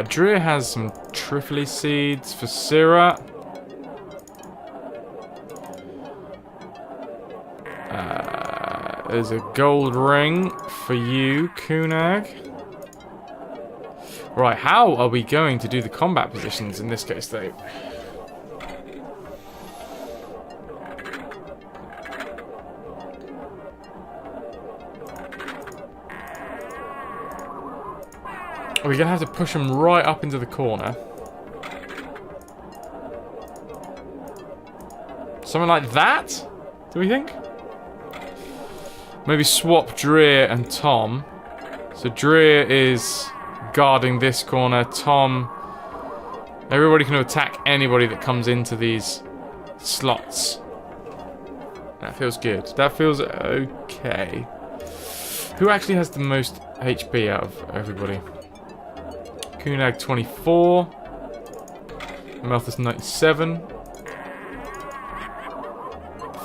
Drea has some Trifly seeds for Syrah. There's a gold ring for you, Kunag. Right, how are we going to do the combat positions in this case, though? We're going to have to push them right up into the corner. Something like that? Do we think? Maybe swap Drea and Tom. So Drea is guarding this corner. Tom... Everybody can attack anybody that comes into these slots. That feels good. That feels okay. Who actually has the most HP out of everybody? Kunag 24. Melthus 97.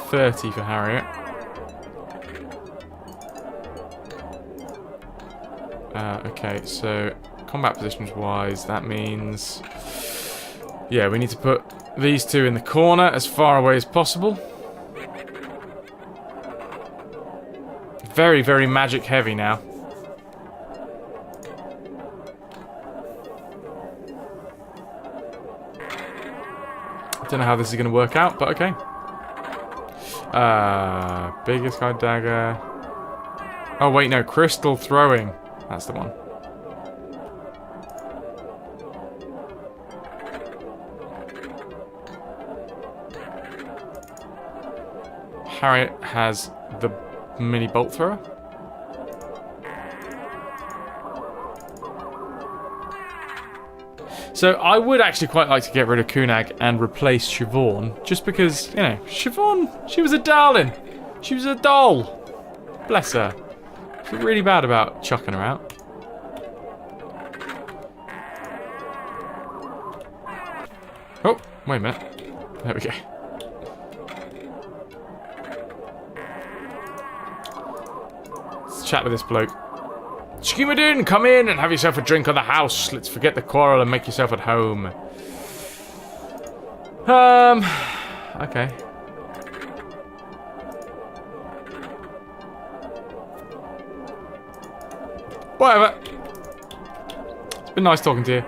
30 for Harriet. Okay, so combat positions wise, that means... Yeah, we need to put these two in the corner as far away as possible. Very, very magic heavy now. Don't know how this is going to work out, but okay. Biggest guy dagger. Oh wait, no, crystal throwing. That's the one. Harriet has the mini bolt thrower. So I would actually quite like to get rid of Kunag and replace Siobhan, just because, you know, Siobhan, she was a darling. She was a doll. Bless her. I feel really bad about chucking her out. Oh, wait a minute. There we go. Let's chat with this bloke. Scumadin, come in and have yourself a drink on the house. Let's forget the quarrel and make yourself at home. Okay. Whatever. It's been nice talking to you.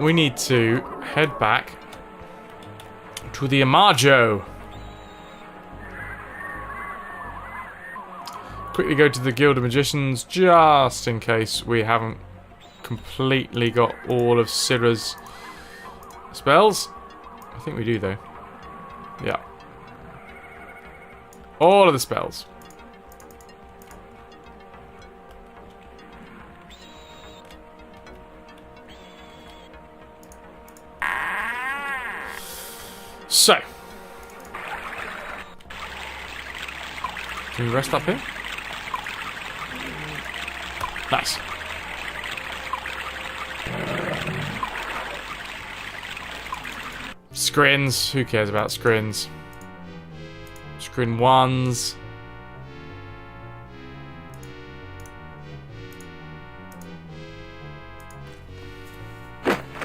We need to head back to the Amajo. Quickly go to the Guild of Magicians, just in case we haven't completely got all of Syrah's spells. I think we do, though. Yeah. All of the spells. So. Can we rest up here? Nice. Skrins. Who cares about Skrins? Skrin ones.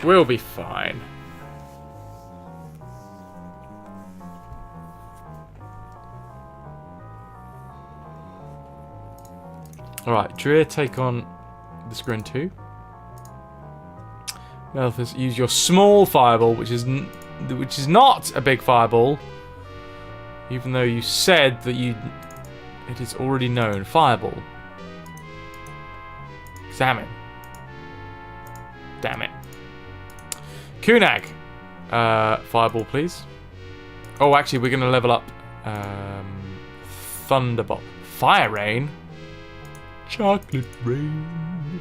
We'll be fine. Alright, Dreer, take on the Skrin 2. Melphus, use your small fireball, which is not a big fireball, even though you said that it is already known. Fireball. Examine. Damn it. Kunag, fireball, please. Oh, actually, we're going to level up Thunderbolt. Fire Rain. Chocolate rain.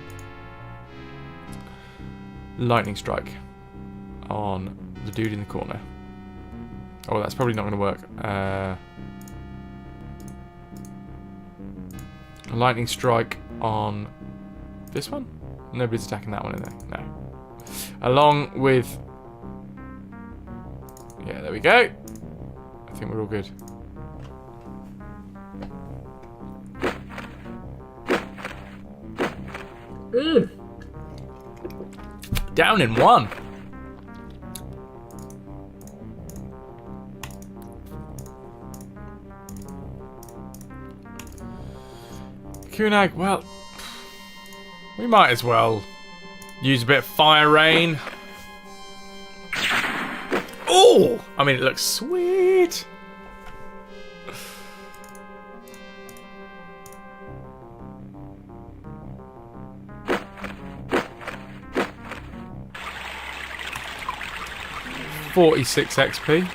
Lightning strike on the dude in the corner. Oh, that's probably not going to work. Lightning strike on this one? Nobody's attacking that one, is there? No. Along with... Yeah, there we go. I think we're all good. Down in one. Kunag, well, we might as well use a bit of fire rain. Oh! I mean, it looks sweet. $46 XP.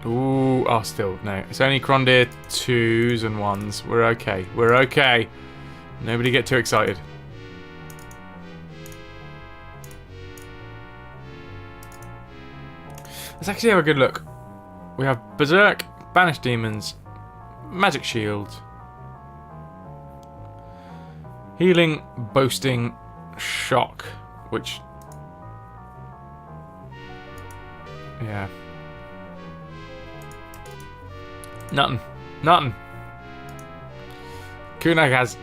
Ooh, oh, still, no. It's only Crondir 2s and 1s. We're okay. We're okay. Nobody get too excited. Let's actually have a good look. We have Berserk, Banished Demons, Magic Shield, Healing, Boasting, Shock, which... Yeah. Nothing. Nothing. Kunag has,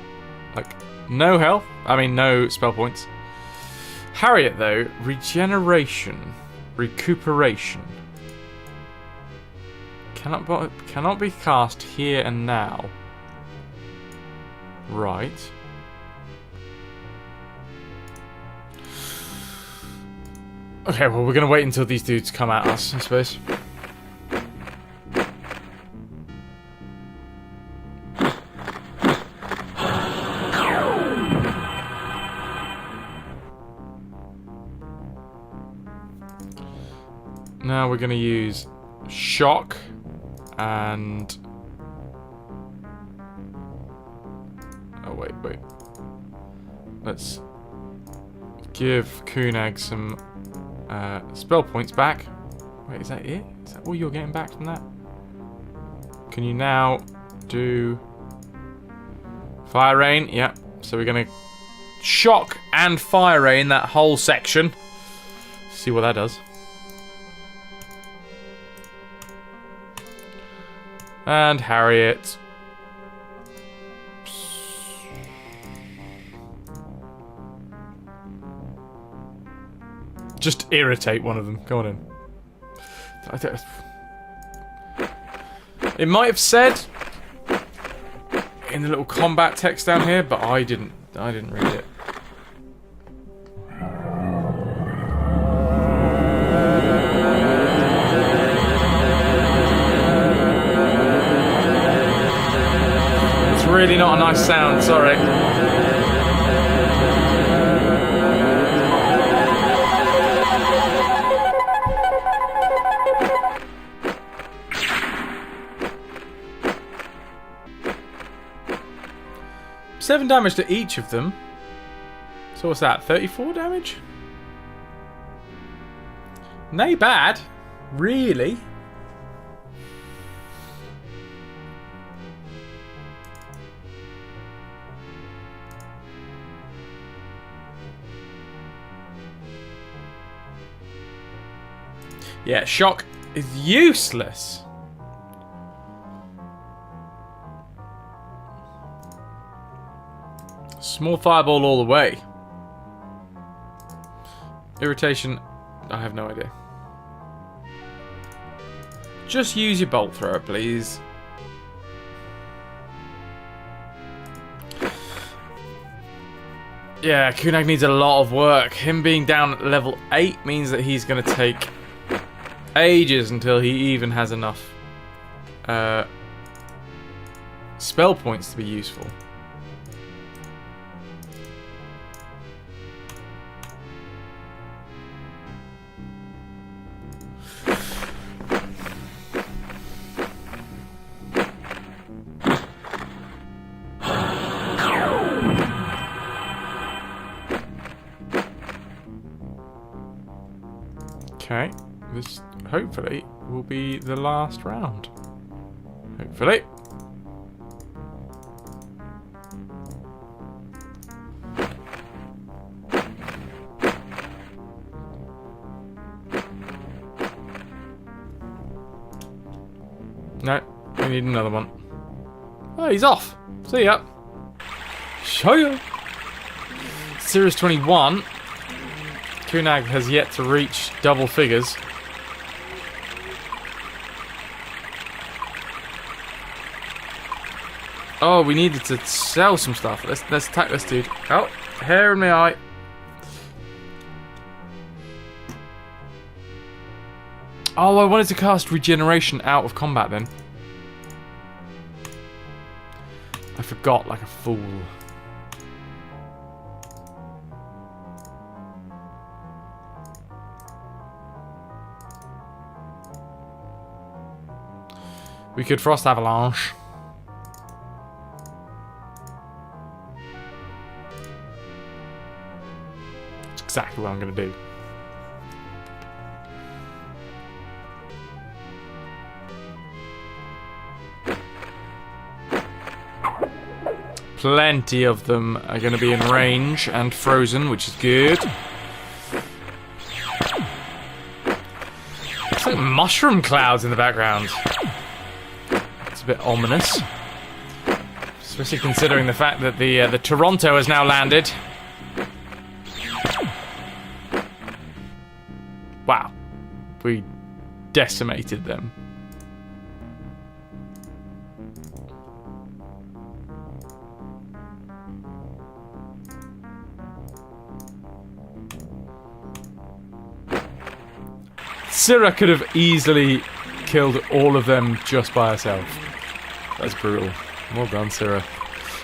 like, no health. I mean, no spell points. Harriet, though, regeneration. Recuperation. Cannot be cast here and now. Right. Okay, well, we're going to wait until these dudes come at us, I suppose. Now we're going to use shock and... Oh, wait. Let's give Kunag some spell points back. Wait, is that it? Is that all you're getting back from that? Can you now do Fire Rain? Yeah. So we're going to shock and Fire Rain that whole section. See what that does. And Harriet. Just irritate one of them. Go on in. It might have said in the little combat text down here, but I didn't read it. It's really not a nice sound, sorry. 7 damage to each of them. So what's that? 34 damage? Nay bad. Really? Yeah, shock is useless. Small fireball all the way. Irritation, I have no idea. Just use your bolt thrower, please. Yeah, Kunag needs a lot of work. Him being down at level 8 means that he's going to take ages until he even has enough spell points to be useful. Okay, this hopefully will be the last round. Hopefully. No, we need another one. Oh, he's off. See ya. Show you. Series 21. Kunag has yet to reach double figures. Oh, we needed to sell some stuff. Let's attack this dude. Oh, hair in my eye. Oh, I wanted to cast regeneration out of combat then. I forgot like a fool. We could Frost Avalanche. That's exactly what I'm going to do. Plenty of them are going to be in range and frozen, which is good. It's like mushroom clouds in the background. A bit ominous. Especially considering the fact that the Toronto has now landed. Wow. We decimated them. Syrah could have easily killed all of them just by herself. That's brutal. Well done, Syrah.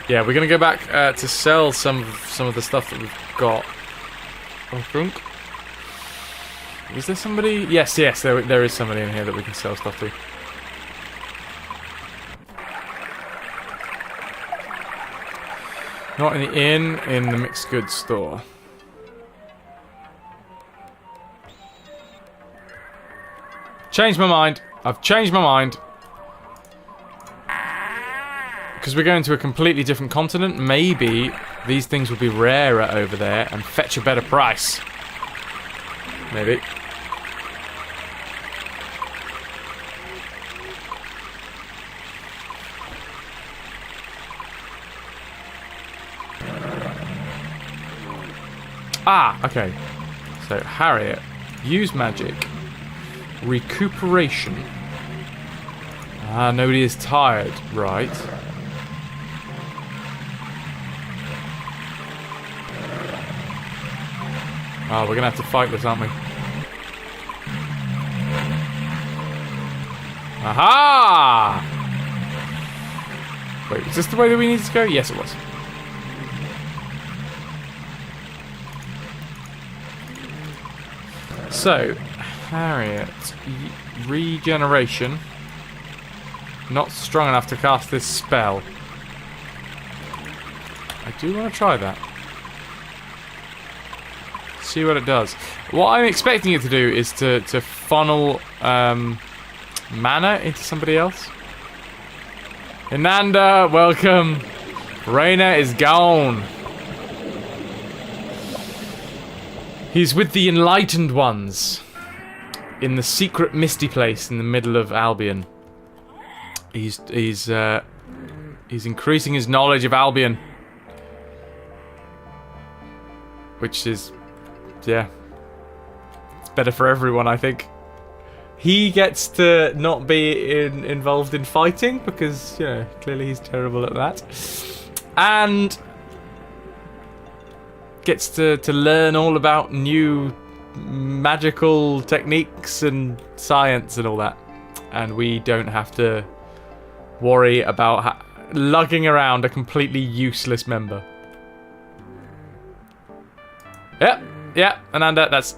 Yeah, we're gonna go back to sell some of the stuff that we've got. I think. Is there somebody? Yes, there is somebody in here that we can sell stuff to. Not in the inn, in the mixed goods store. Changed my mind. I've changed my mind. Because we're going to a completely different continent, maybe these things will be rarer over there and fetch a better price. Maybe. Ah, okay. So, Harriet. Use magic. Recuperation. Ah, nobody is tired. Right. Oh, we're gonna have to fight this, aren't we? Aha! Wait, is this the way that we need to go? Yes, it was. So, Harriet, regeneration. Not strong enough to cast this spell. I do want to try that. See what it does. What I'm expecting it to do is to funnel mana into somebody else. Inanda, welcome. Raina is gone. He's with the enlightened ones in the secret misty place in the middle of Albion. He's increasing his knowledge of Albion, which is, yeah, it's better for everyone, I think. He gets to not be involved in fighting because, you know, clearly he's terrible at that, and gets to learn all about new magical techniques and science and all that, and we don't have to worry about lugging around a completely useless member. Yep, Ananda, that's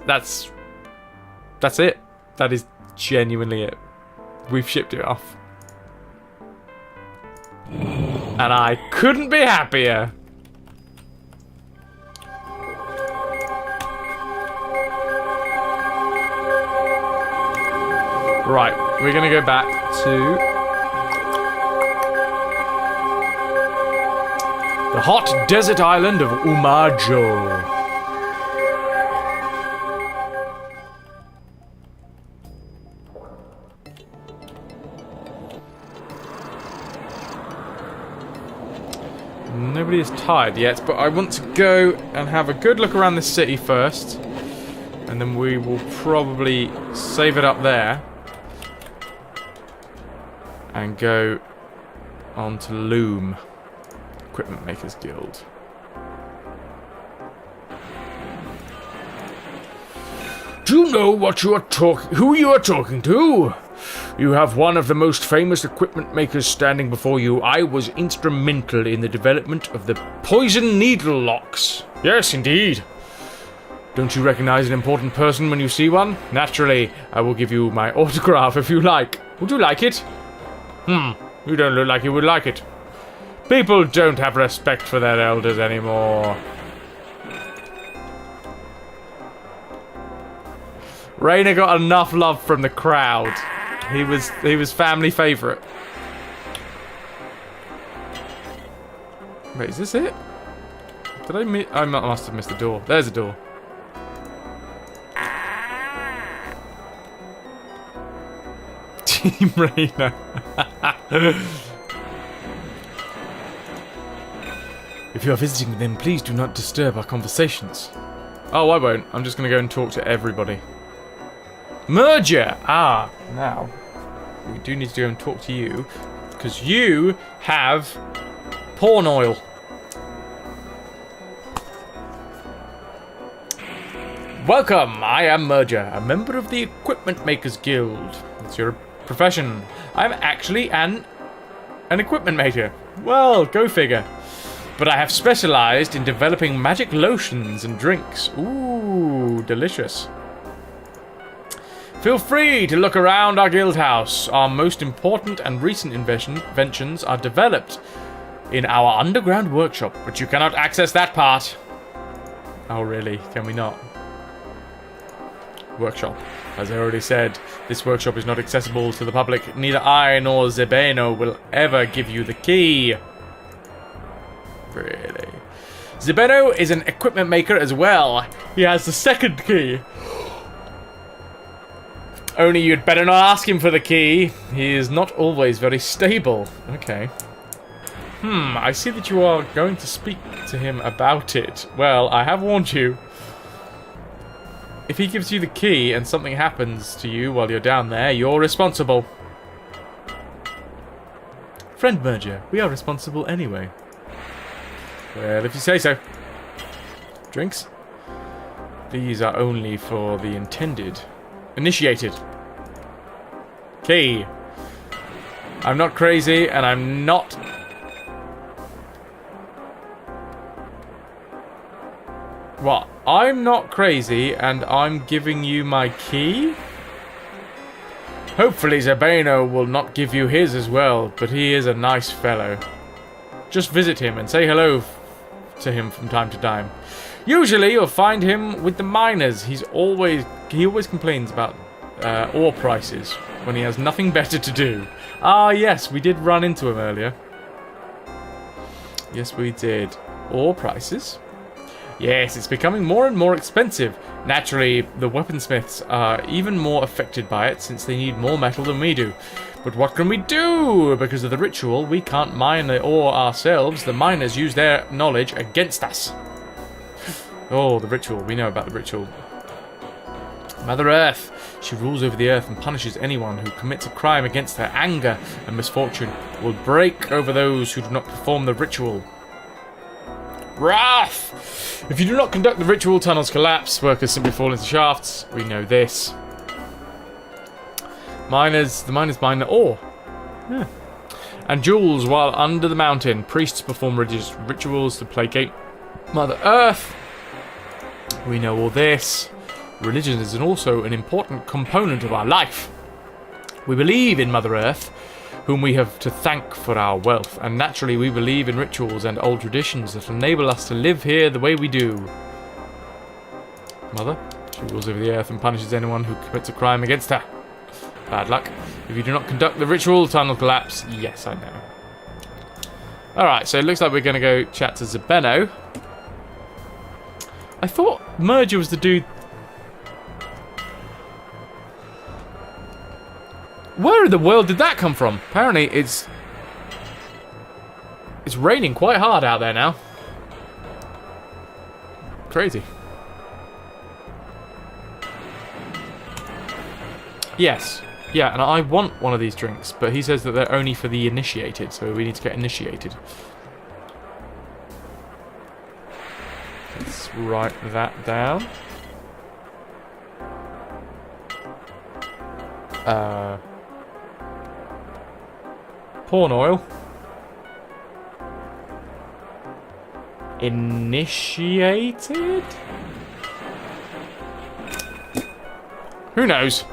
it. That is genuinely it. We've shipped it off. And I couldn't be happier. Right, we're gonna go back to the hot desert island of Umajo. Nobody is tired yet, but I want to go and have a good look around the city first, and then we will probably save it up there and go on to Loom, Equipment Makers Guild. Do you know what you are who you are talking to? You have one of the most famous equipment makers standing before you. I was instrumental in the development of the poison needle locks. Yes, indeed. Don't you recognize an important person when you see one? Naturally, I will give you my autograph if you like. Would you like it? You don't look like you would like it. People don't have respect for their elders anymore. Raina got enough love from the crowd. He was family favourite. Wait, is this it? Did I miss? I must have missed the door. There's a door. Team Raina. If you are visiting, then please do not disturb our conversations. Oh, I won't. I'm just going to go and talk to everybody. Merger! Ah, now. We do need to go and talk to you. Because you have porn oil. Welcome! I am Merger, a member of the Equipment Makers Guild. That's your profession. I'm actually an equipment maker. Well, go figure. But I have specialized in developing magic lotions and drinks. Ooh, delicious. Feel free to look around our guild house. Our most important and recent inventions are developed in our underground workshop, but you cannot access that part. Oh, really? Can we not? Workshop. As I already said, this workshop is not accessible to the public. Neither I nor Zebeno will ever give you the key. Really? Zebeno is an equipment maker as well. He has the second key. Only you'd better not ask him for the key. He is not always very stable. Okay. I see that you are going to speak to him about it. Well, I have warned you. If he gives you the key and something happens to you while you're down there, you're responsible. Friend Merger, we are responsible anyway. Well, if you say so. Drinks? These are only for the intended. Initiated. Key. I'm not crazy, and I'm not... What? I'm not crazy, and I'm giving you my key? Hopefully Zebeno will not give you his as well, but he is a nice fellow. Just visit him and say hello to him from time to time. Usually you'll find him with the miners. He always complains about ore prices when he has nothing better to do. Ah, yes, we did run into him earlier. Yes, we did. Ore prices? Yes, it's becoming more and more expensive. Naturally, the weaponsmiths are even more affected by it since they need more metal than we do. But what can we do? Because of the ritual, we can't mine the ore ourselves. The miners use their knowledge against us. Oh, the ritual. We know about the ritual. Mother Earth. She rules over the earth and punishes anyone who commits a crime against her. Anger and misfortune will break over those who do not perform the ritual. Wrath! If you do not conduct the ritual, tunnels collapse. Workers simply fall into shafts. We know this. The miners mine the ore. Yeah. And jewels while under the mountain. Priests perform religious rituals to placate Mother Earth. We know all this. Religion is also an important component of our life. We believe in Mother Earth, whom we have to thank for our wealth, and naturally we believe in rituals and old traditions that enable us to live here the way we do. Mother, she rules over the earth and punishes anyone who commits a crime against her. Bad luck. If you do not conduct the ritual, tunnel collapse. Yes, I know. Alright, so it looks like we're going to go chat to Zebeno. I thought Merger was the dude... Where in the world did that come from? Apparently it's raining quite hard out there now. Crazy. Yes. Yeah, and I want one of these drinks, but he says that they're only for the initiated, so we need to get initiated. Let's write that down. Porn oil. Initiated? Who knows?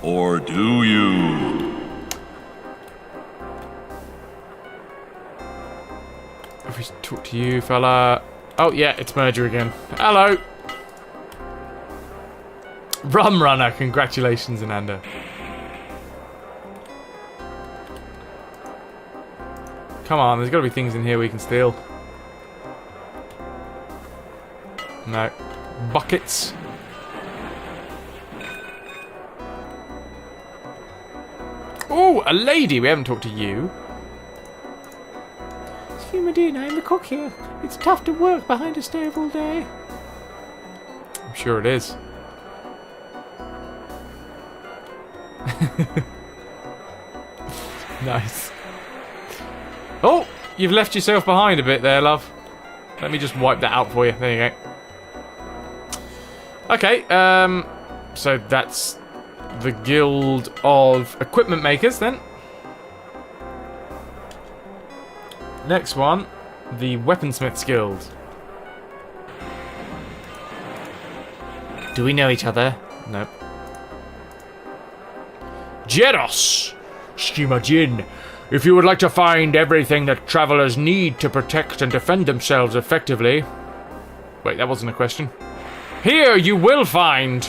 Or do you? If we talk to you, fella. Oh, yeah, it's Merger again. Hello. Rum Runner, congratulations, Ananda. Come on, there's got to be things in here we can steal. No. Buckets. Oh, a lady! We haven't talked to you. Humidine, I'm the cook here. It's tough to work behind a stove all day. I'm sure it is. Nice. Oh! You've left yourself behind a bit there, love. Let me just wipe that out for you. There you go. Okay, so that's the Guild of Equipment Makers, then. Next one, the Weaponsmiths Guild. Do we know each other? Nope. Jeros! Schimajin, if you would like to find everything that travelers need to protect and defend themselves effectively... Wait, that wasn't a question. Here you will find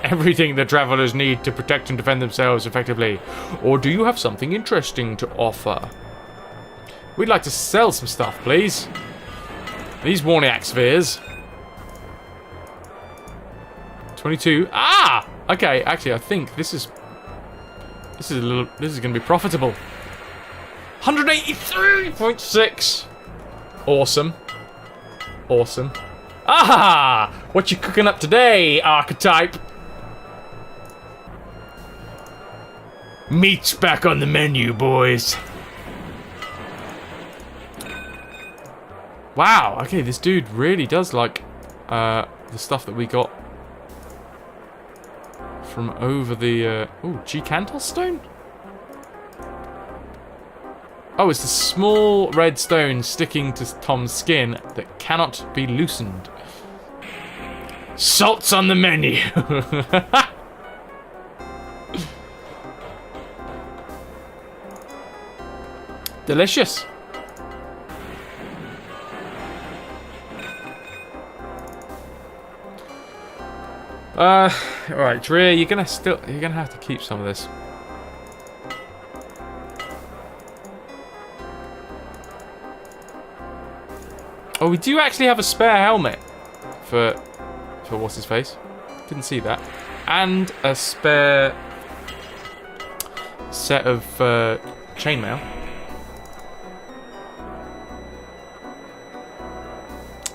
everything that travelers need to protect and defend themselves effectively. Or do you have something interesting to offer? We'd like to sell some stuff, please. These Warniac spheres. 22. Ah! Okay, actually, I think this is going to be profitable. 183.6. Awesome. Awesome. Ah! What you cooking up today, archetype? Meat's back on the menu, boys. Wow, okay, this dude really does like the stuff that we got from over the... oh, G-Cantos stone? Oh, it's the small red stone sticking to Tom's skin that cannot be loosened. Salt's on the menu. Delicious. Alright, Drea, you're gonna have to keep some of this. Oh, we do actually have a spare helmet for what's his face? Didn't see that. And a spare set of chainmail.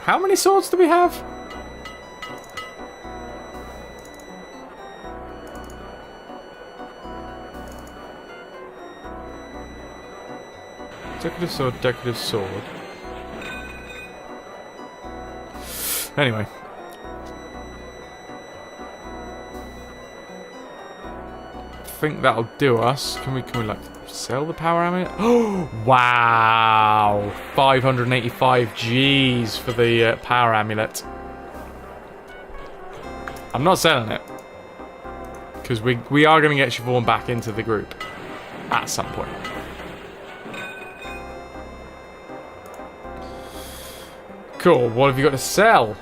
How many swords do we have? Decorative sword, decorative sword. Anyway. I think that'll do us. Can we like sell the power amulet? Oh wow! 585 G's for the power amulet. I'm not selling it. Because we are going to get Siobhan back into the group. At some point. Cool, what have you got to sell?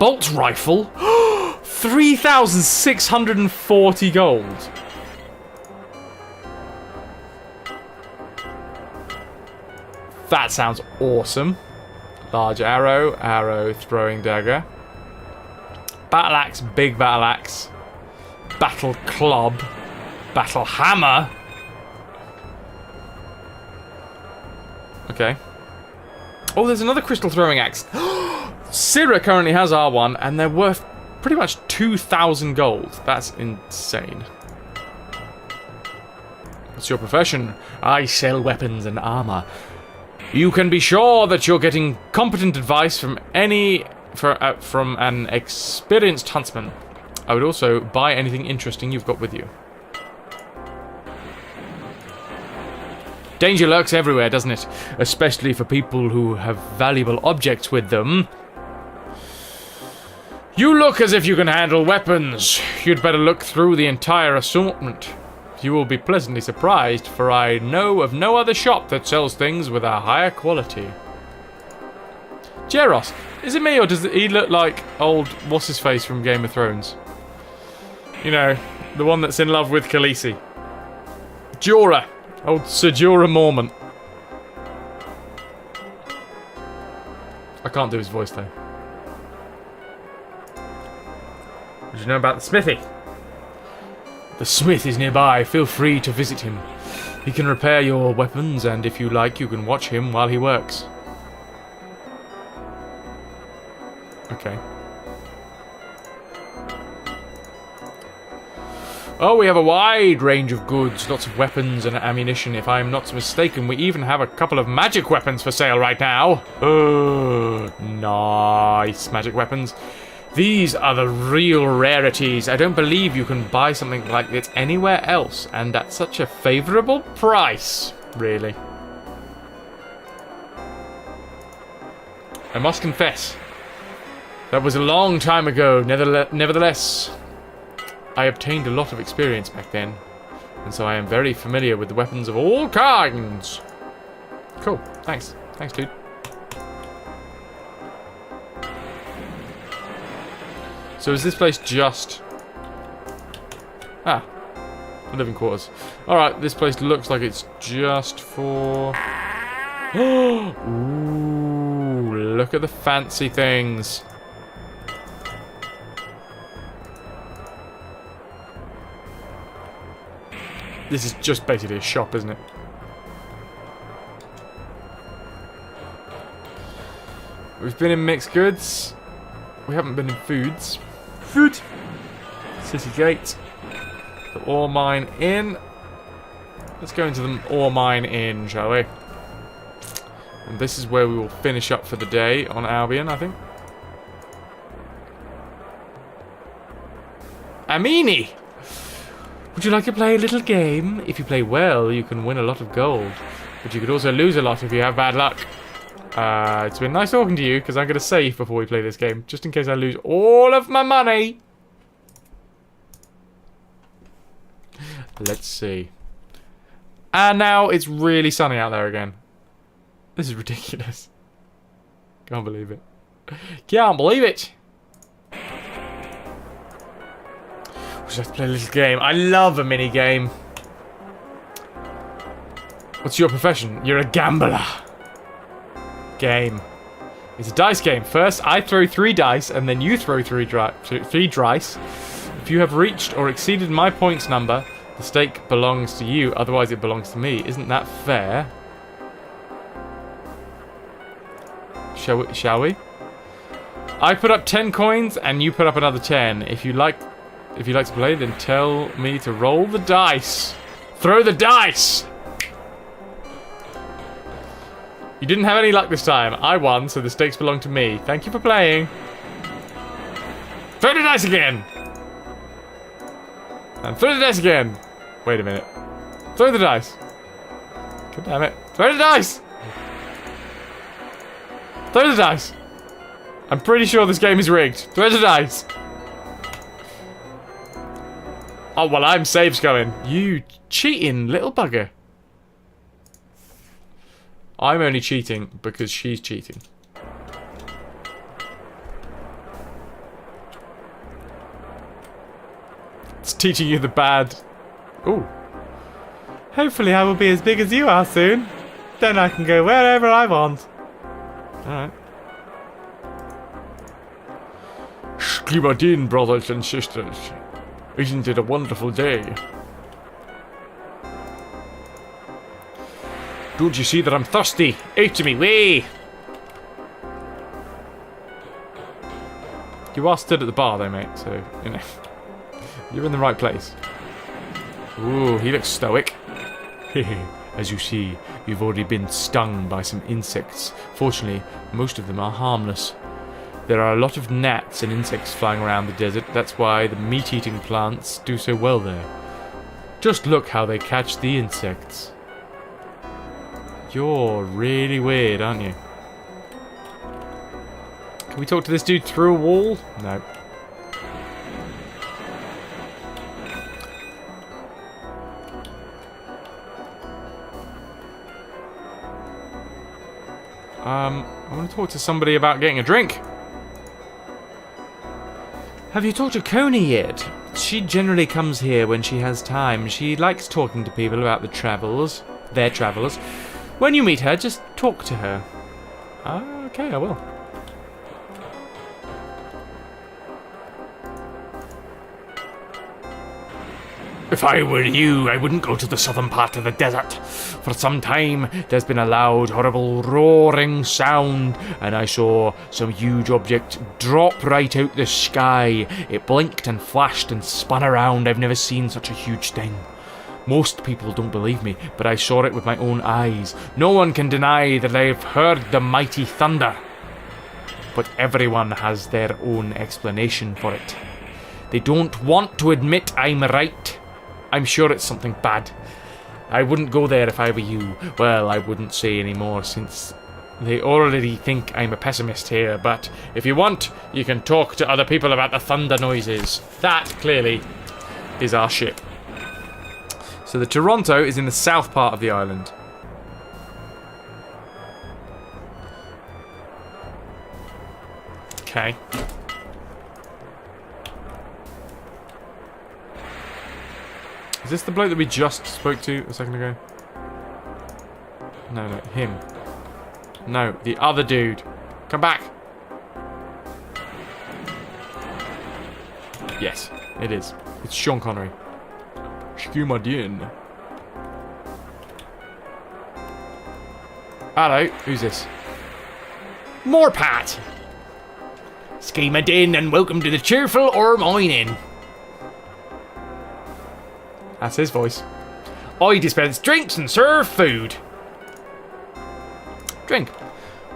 Bolt rifle? 3,640 gold. That sounds awesome. Large arrow, arrow throwing dagger. Battle axe, big battle axe. Battle club. Battle hammer. Okay. Oh, there's another crystal throwing axe. Syrah currently has R1, and they're worth pretty much 2,000 gold. That's insane. What's your profession? I sell weapons and armor. You can be sure that you're getting competent advice from from an experienced huntsman. I would also buy anything interesting you've got with you. Danger lurks everywhere, doesn't it? Especially for people who have valuable objects with them. You look as if you can handle weapons. You'd better look through the entire assortment. You will be pleasantly surprised, for I know of no other shop that sells things with a higher quality. Jeros, is it me or does he look like old what's-his-face from Game of Thrones? You know, the one that's in love with Khaleesi. Jorah. Old Sir Jorah Mormont. I can't do his voice though. What do you know about the smithy? The smith is nearby. Feel free to visit him. He can repair your weapons, and if you like, you can watch him while he works. Okay. Oh, we have a wide range of goods, lots of weapons and ammunition. If I'm not mistaken, we even have a couple of magic weapons for sale right now. Nice magic weapons. These are the real rarities. I don't believe you can buy something like this anywhere else, and at such a favourable price, really. I must confess, that was a long time ago. Nevertheless, I obtained a lot of experience back then, and so I am very familiar with the weapons of all kinds. Cool, thanks. Thanks, dude. So is this place just... Ah, the living quarters. Alright, this place looks like it's just for... Ooh, look at the fancy things. This is just basically a shop, isn't it? We've been in mixed goods. We haven't been in foods. Food! City Gate. The ore mine inn. Let's go into the ore mine inn, shall we? And this is where we will finish up for the day on Albion, I think. Amini! Would you like to play a little game? If you play well, you can win a lot of gold. But you could also lose a lot if you have bad luck. It's been nice talking to you, because I'm going to save before we play this game, just in case I lose all of my money. Let's see. And now it's really sunny out there again. This is ridiculous. Can't believe it. Can't believe it. We just have to play a little game. I love a mini game. What's your profession? You're a gambler. Game. It's a dice game. First, I throw 3 dice, and then you throw 3 dice. If you have reached or exceeded my points number, the stake belongs to you. Otherwise, it belongs to me. Isn't that fair? Shall we? I put up 10 coins, and you put up another 10. If you like to play, then tell me to roll the dice. Throw the dice! You didn't have any luck this time. I won, so the stakes belong to me. Thank you for playing. Throw the dice again! And throw the dice again! Wait a minute. Throw the dice! God damn it. Throw the dice! Throw the dice! I'm pretty sure this game is rigged. Throw the dice! Oh, well, I'm saves going. You cheating little bugger. I'm only cheating because she's cheating. It's teaching you the bad. Ooh. Hopefully I will be as big as you are soon. Then I can go wherever I want. Alright. Skibadin, brothers and sisters. Isn't it a wonderful day? Don't you see that I'm thirsty? Out to me way! You are stood at the bar though, mate, so, you know. You're in the right place. Ooh, he looks stoic. As you see, you've already been stung by some insects. Fortunately, most of them are harmless. There are a lot of gnats and insects flying around the desert. That's why the meat-eating plants do so well there. Just look how they catch the insects. You're really weird, aren't you? Can we talk to this dude through a wall? No. I want to talk to somebody about getting a drink. Have you talked to Coney yet? She generally comes here when she has time. She likes talking to people about their travels. When you meet her, just talk to her. Okay, I will. If I were you, I wouldn't go to the southern part of the desert. For some time, there's been a loud, horrible roaring sound, and I saw some huge object drop right out the sky. It blinked and flashed and spun around. I've never seen such a huge thing. Most people don't believe me, but I saw it with my own eyes. No one can deny that I've heard the mighty thunder. But everyone has their own explanation for it. They don't want to admit I'm right. I'm sure it's something bad. I wouldn't go there if I were you. Well, I wouldn't say any more since they already think I'm a pessimist here, but if you want, you can talk to other people about the thunder noises. That, clearly, is our ship. So the Toronto is in the south part of the island. Okay. Is this the bloke that we just spoke to a second ago? No, him. No, the other dude. Come back. Yes, it is. It's Sean Connery. Schumadian. Hello, who's this? More Pat. Schumadian and welcome to the cheerful or mining. That's his voice. I dispense drinks and serve food. Drink.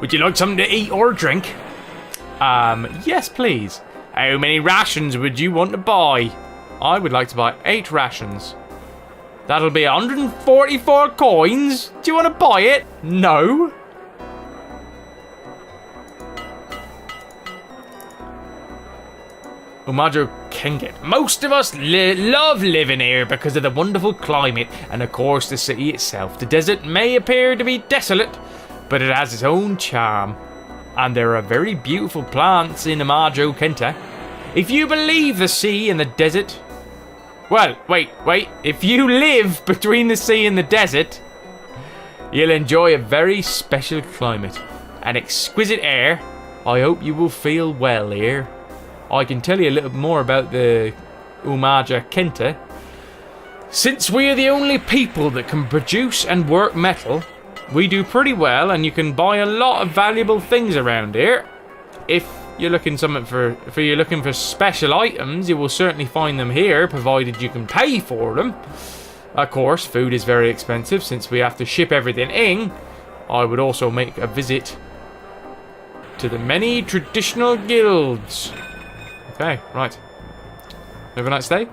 Would you like something to eat or drink? Yes, please. How many rations would you want to buy? I would like to buy 8 rations. That'll be 144 coins. Do you want to buy it? No. Umajo Kenget. Most of us love living here because of the wonderful climate and of course the city itself. The desert may appear to be desolate, but it has its own charm. And there are very beautiful plants in Umajo Kenta. If you believe the sea and the desert... Well, wait. If you live between the sea and the desert, you'll enjoy a very special climate and exquisite air. I hope you will feel well here. I can tell you a little more about the Umaja Kenta. Since we are the only people that can produce and work metal, we do pretty well and you can buy a lot of valuable things around here. If you're looking for special items, you will certainly find them here, provided you can pay for them. Of course, food is very expensive since we have to ship everything in. I would also make a visit to the many traditional guilds. Okay, right. Overnight stay?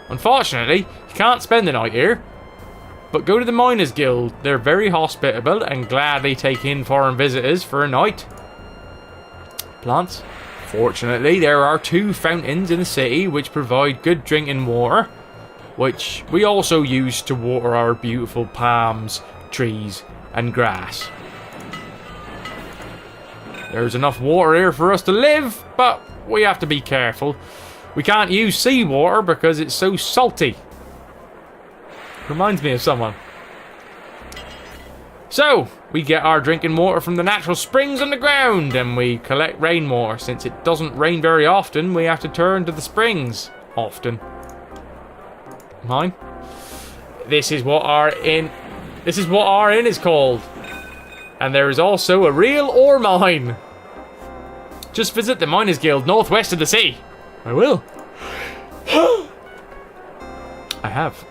Unfortunately, you can't spend the night here. But go to the Miners Guild. They're very hospitable and gladly take in foreign visitors for a night. Plants. Fortunately, there are 2 fountains in the city which provide good drinking water, which we also use to water our beautiful palms, trees, and grass. There's enough water here for us to live, but we have to be careful. We can't use seawater because it's so salty. Reminds me of someone. So, we get our drinking water from the natural springs underground, and we collect rainwater. Since it doesn't rain very often, we have to turn to the springs often. Mine? This is what our inn is called. And there is also a real ore mine. Just visit the Miners Guild northwest of the sea. I will. I have.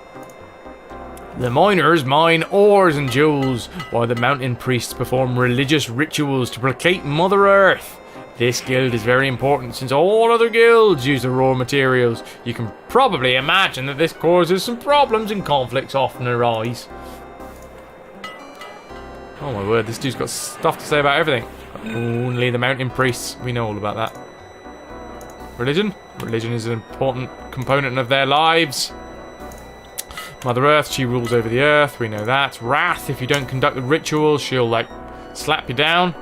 The miners mine ores and jewels, while the mountain priests perform religious rituals to placate Mother Earth. This guild is very important since all other guilds use the raw materials. You can probably imagine that this causes some problems and conflicts often arise. Oh my word, this dude's got stuff to say about everything. Only the mountain priests, we know all about that. Religion? Religion is an important component of their lives. Mother Earth, she rules over the earth, we know that. Wrath, if you don't conduct the rituals, she'll, like, slap you down.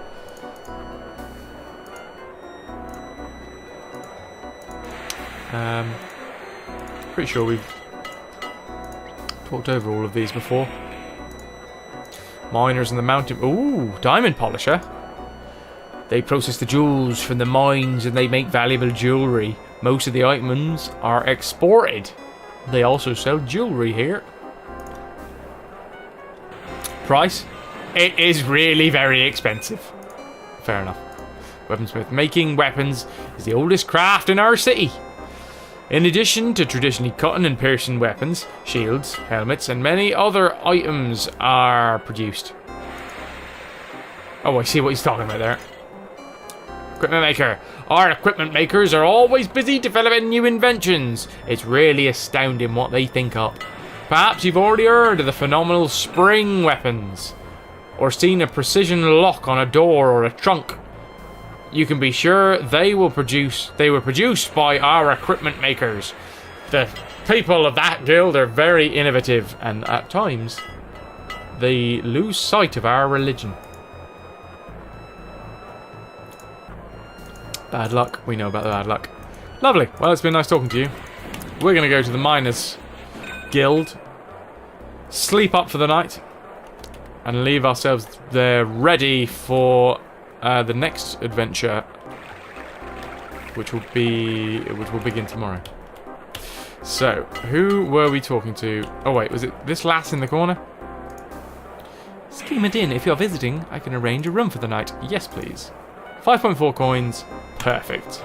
Pretty sure we've talked over all of these before. Miners in the mountain... Ooh, diamond polisher. They process the jewels from the mines and they make valuable jewellery. Most of the items are exported. They also sell jewellery here. Price? It is really very expensive. Fair enough. Weaponsmith. Making weapons is the oldest craft in our city. In addition to traditionally cutting and piercing weapons, shields, helmets, and many other items are produced. Oh, I see what he's talking about there. Equipment maker. Our equipment makers are always busy developing new inventions. It's really astounding what they think up. Perhaps you've already heard of the phenomenal spring weapons, or seen a precision lock on a door or a trunk. You can be sure they were produced by our equipment makers. The people of that guild are very innovative, and at times they lose sight of our religion. Bad luck. We know about the bad luck. Lovely. Well, it's been nice talking to you. We're going to go to the Miners Guild, sleep up for the night, and leave ourselves there ready for the next adventure, which will begin tomorrow. So, who were we talking to? Oh wait, was it this lass in the corner? Scheme it in. If you're visiting, I can arrange a room for the night. Yes, please. 5.4 coins. Perfect.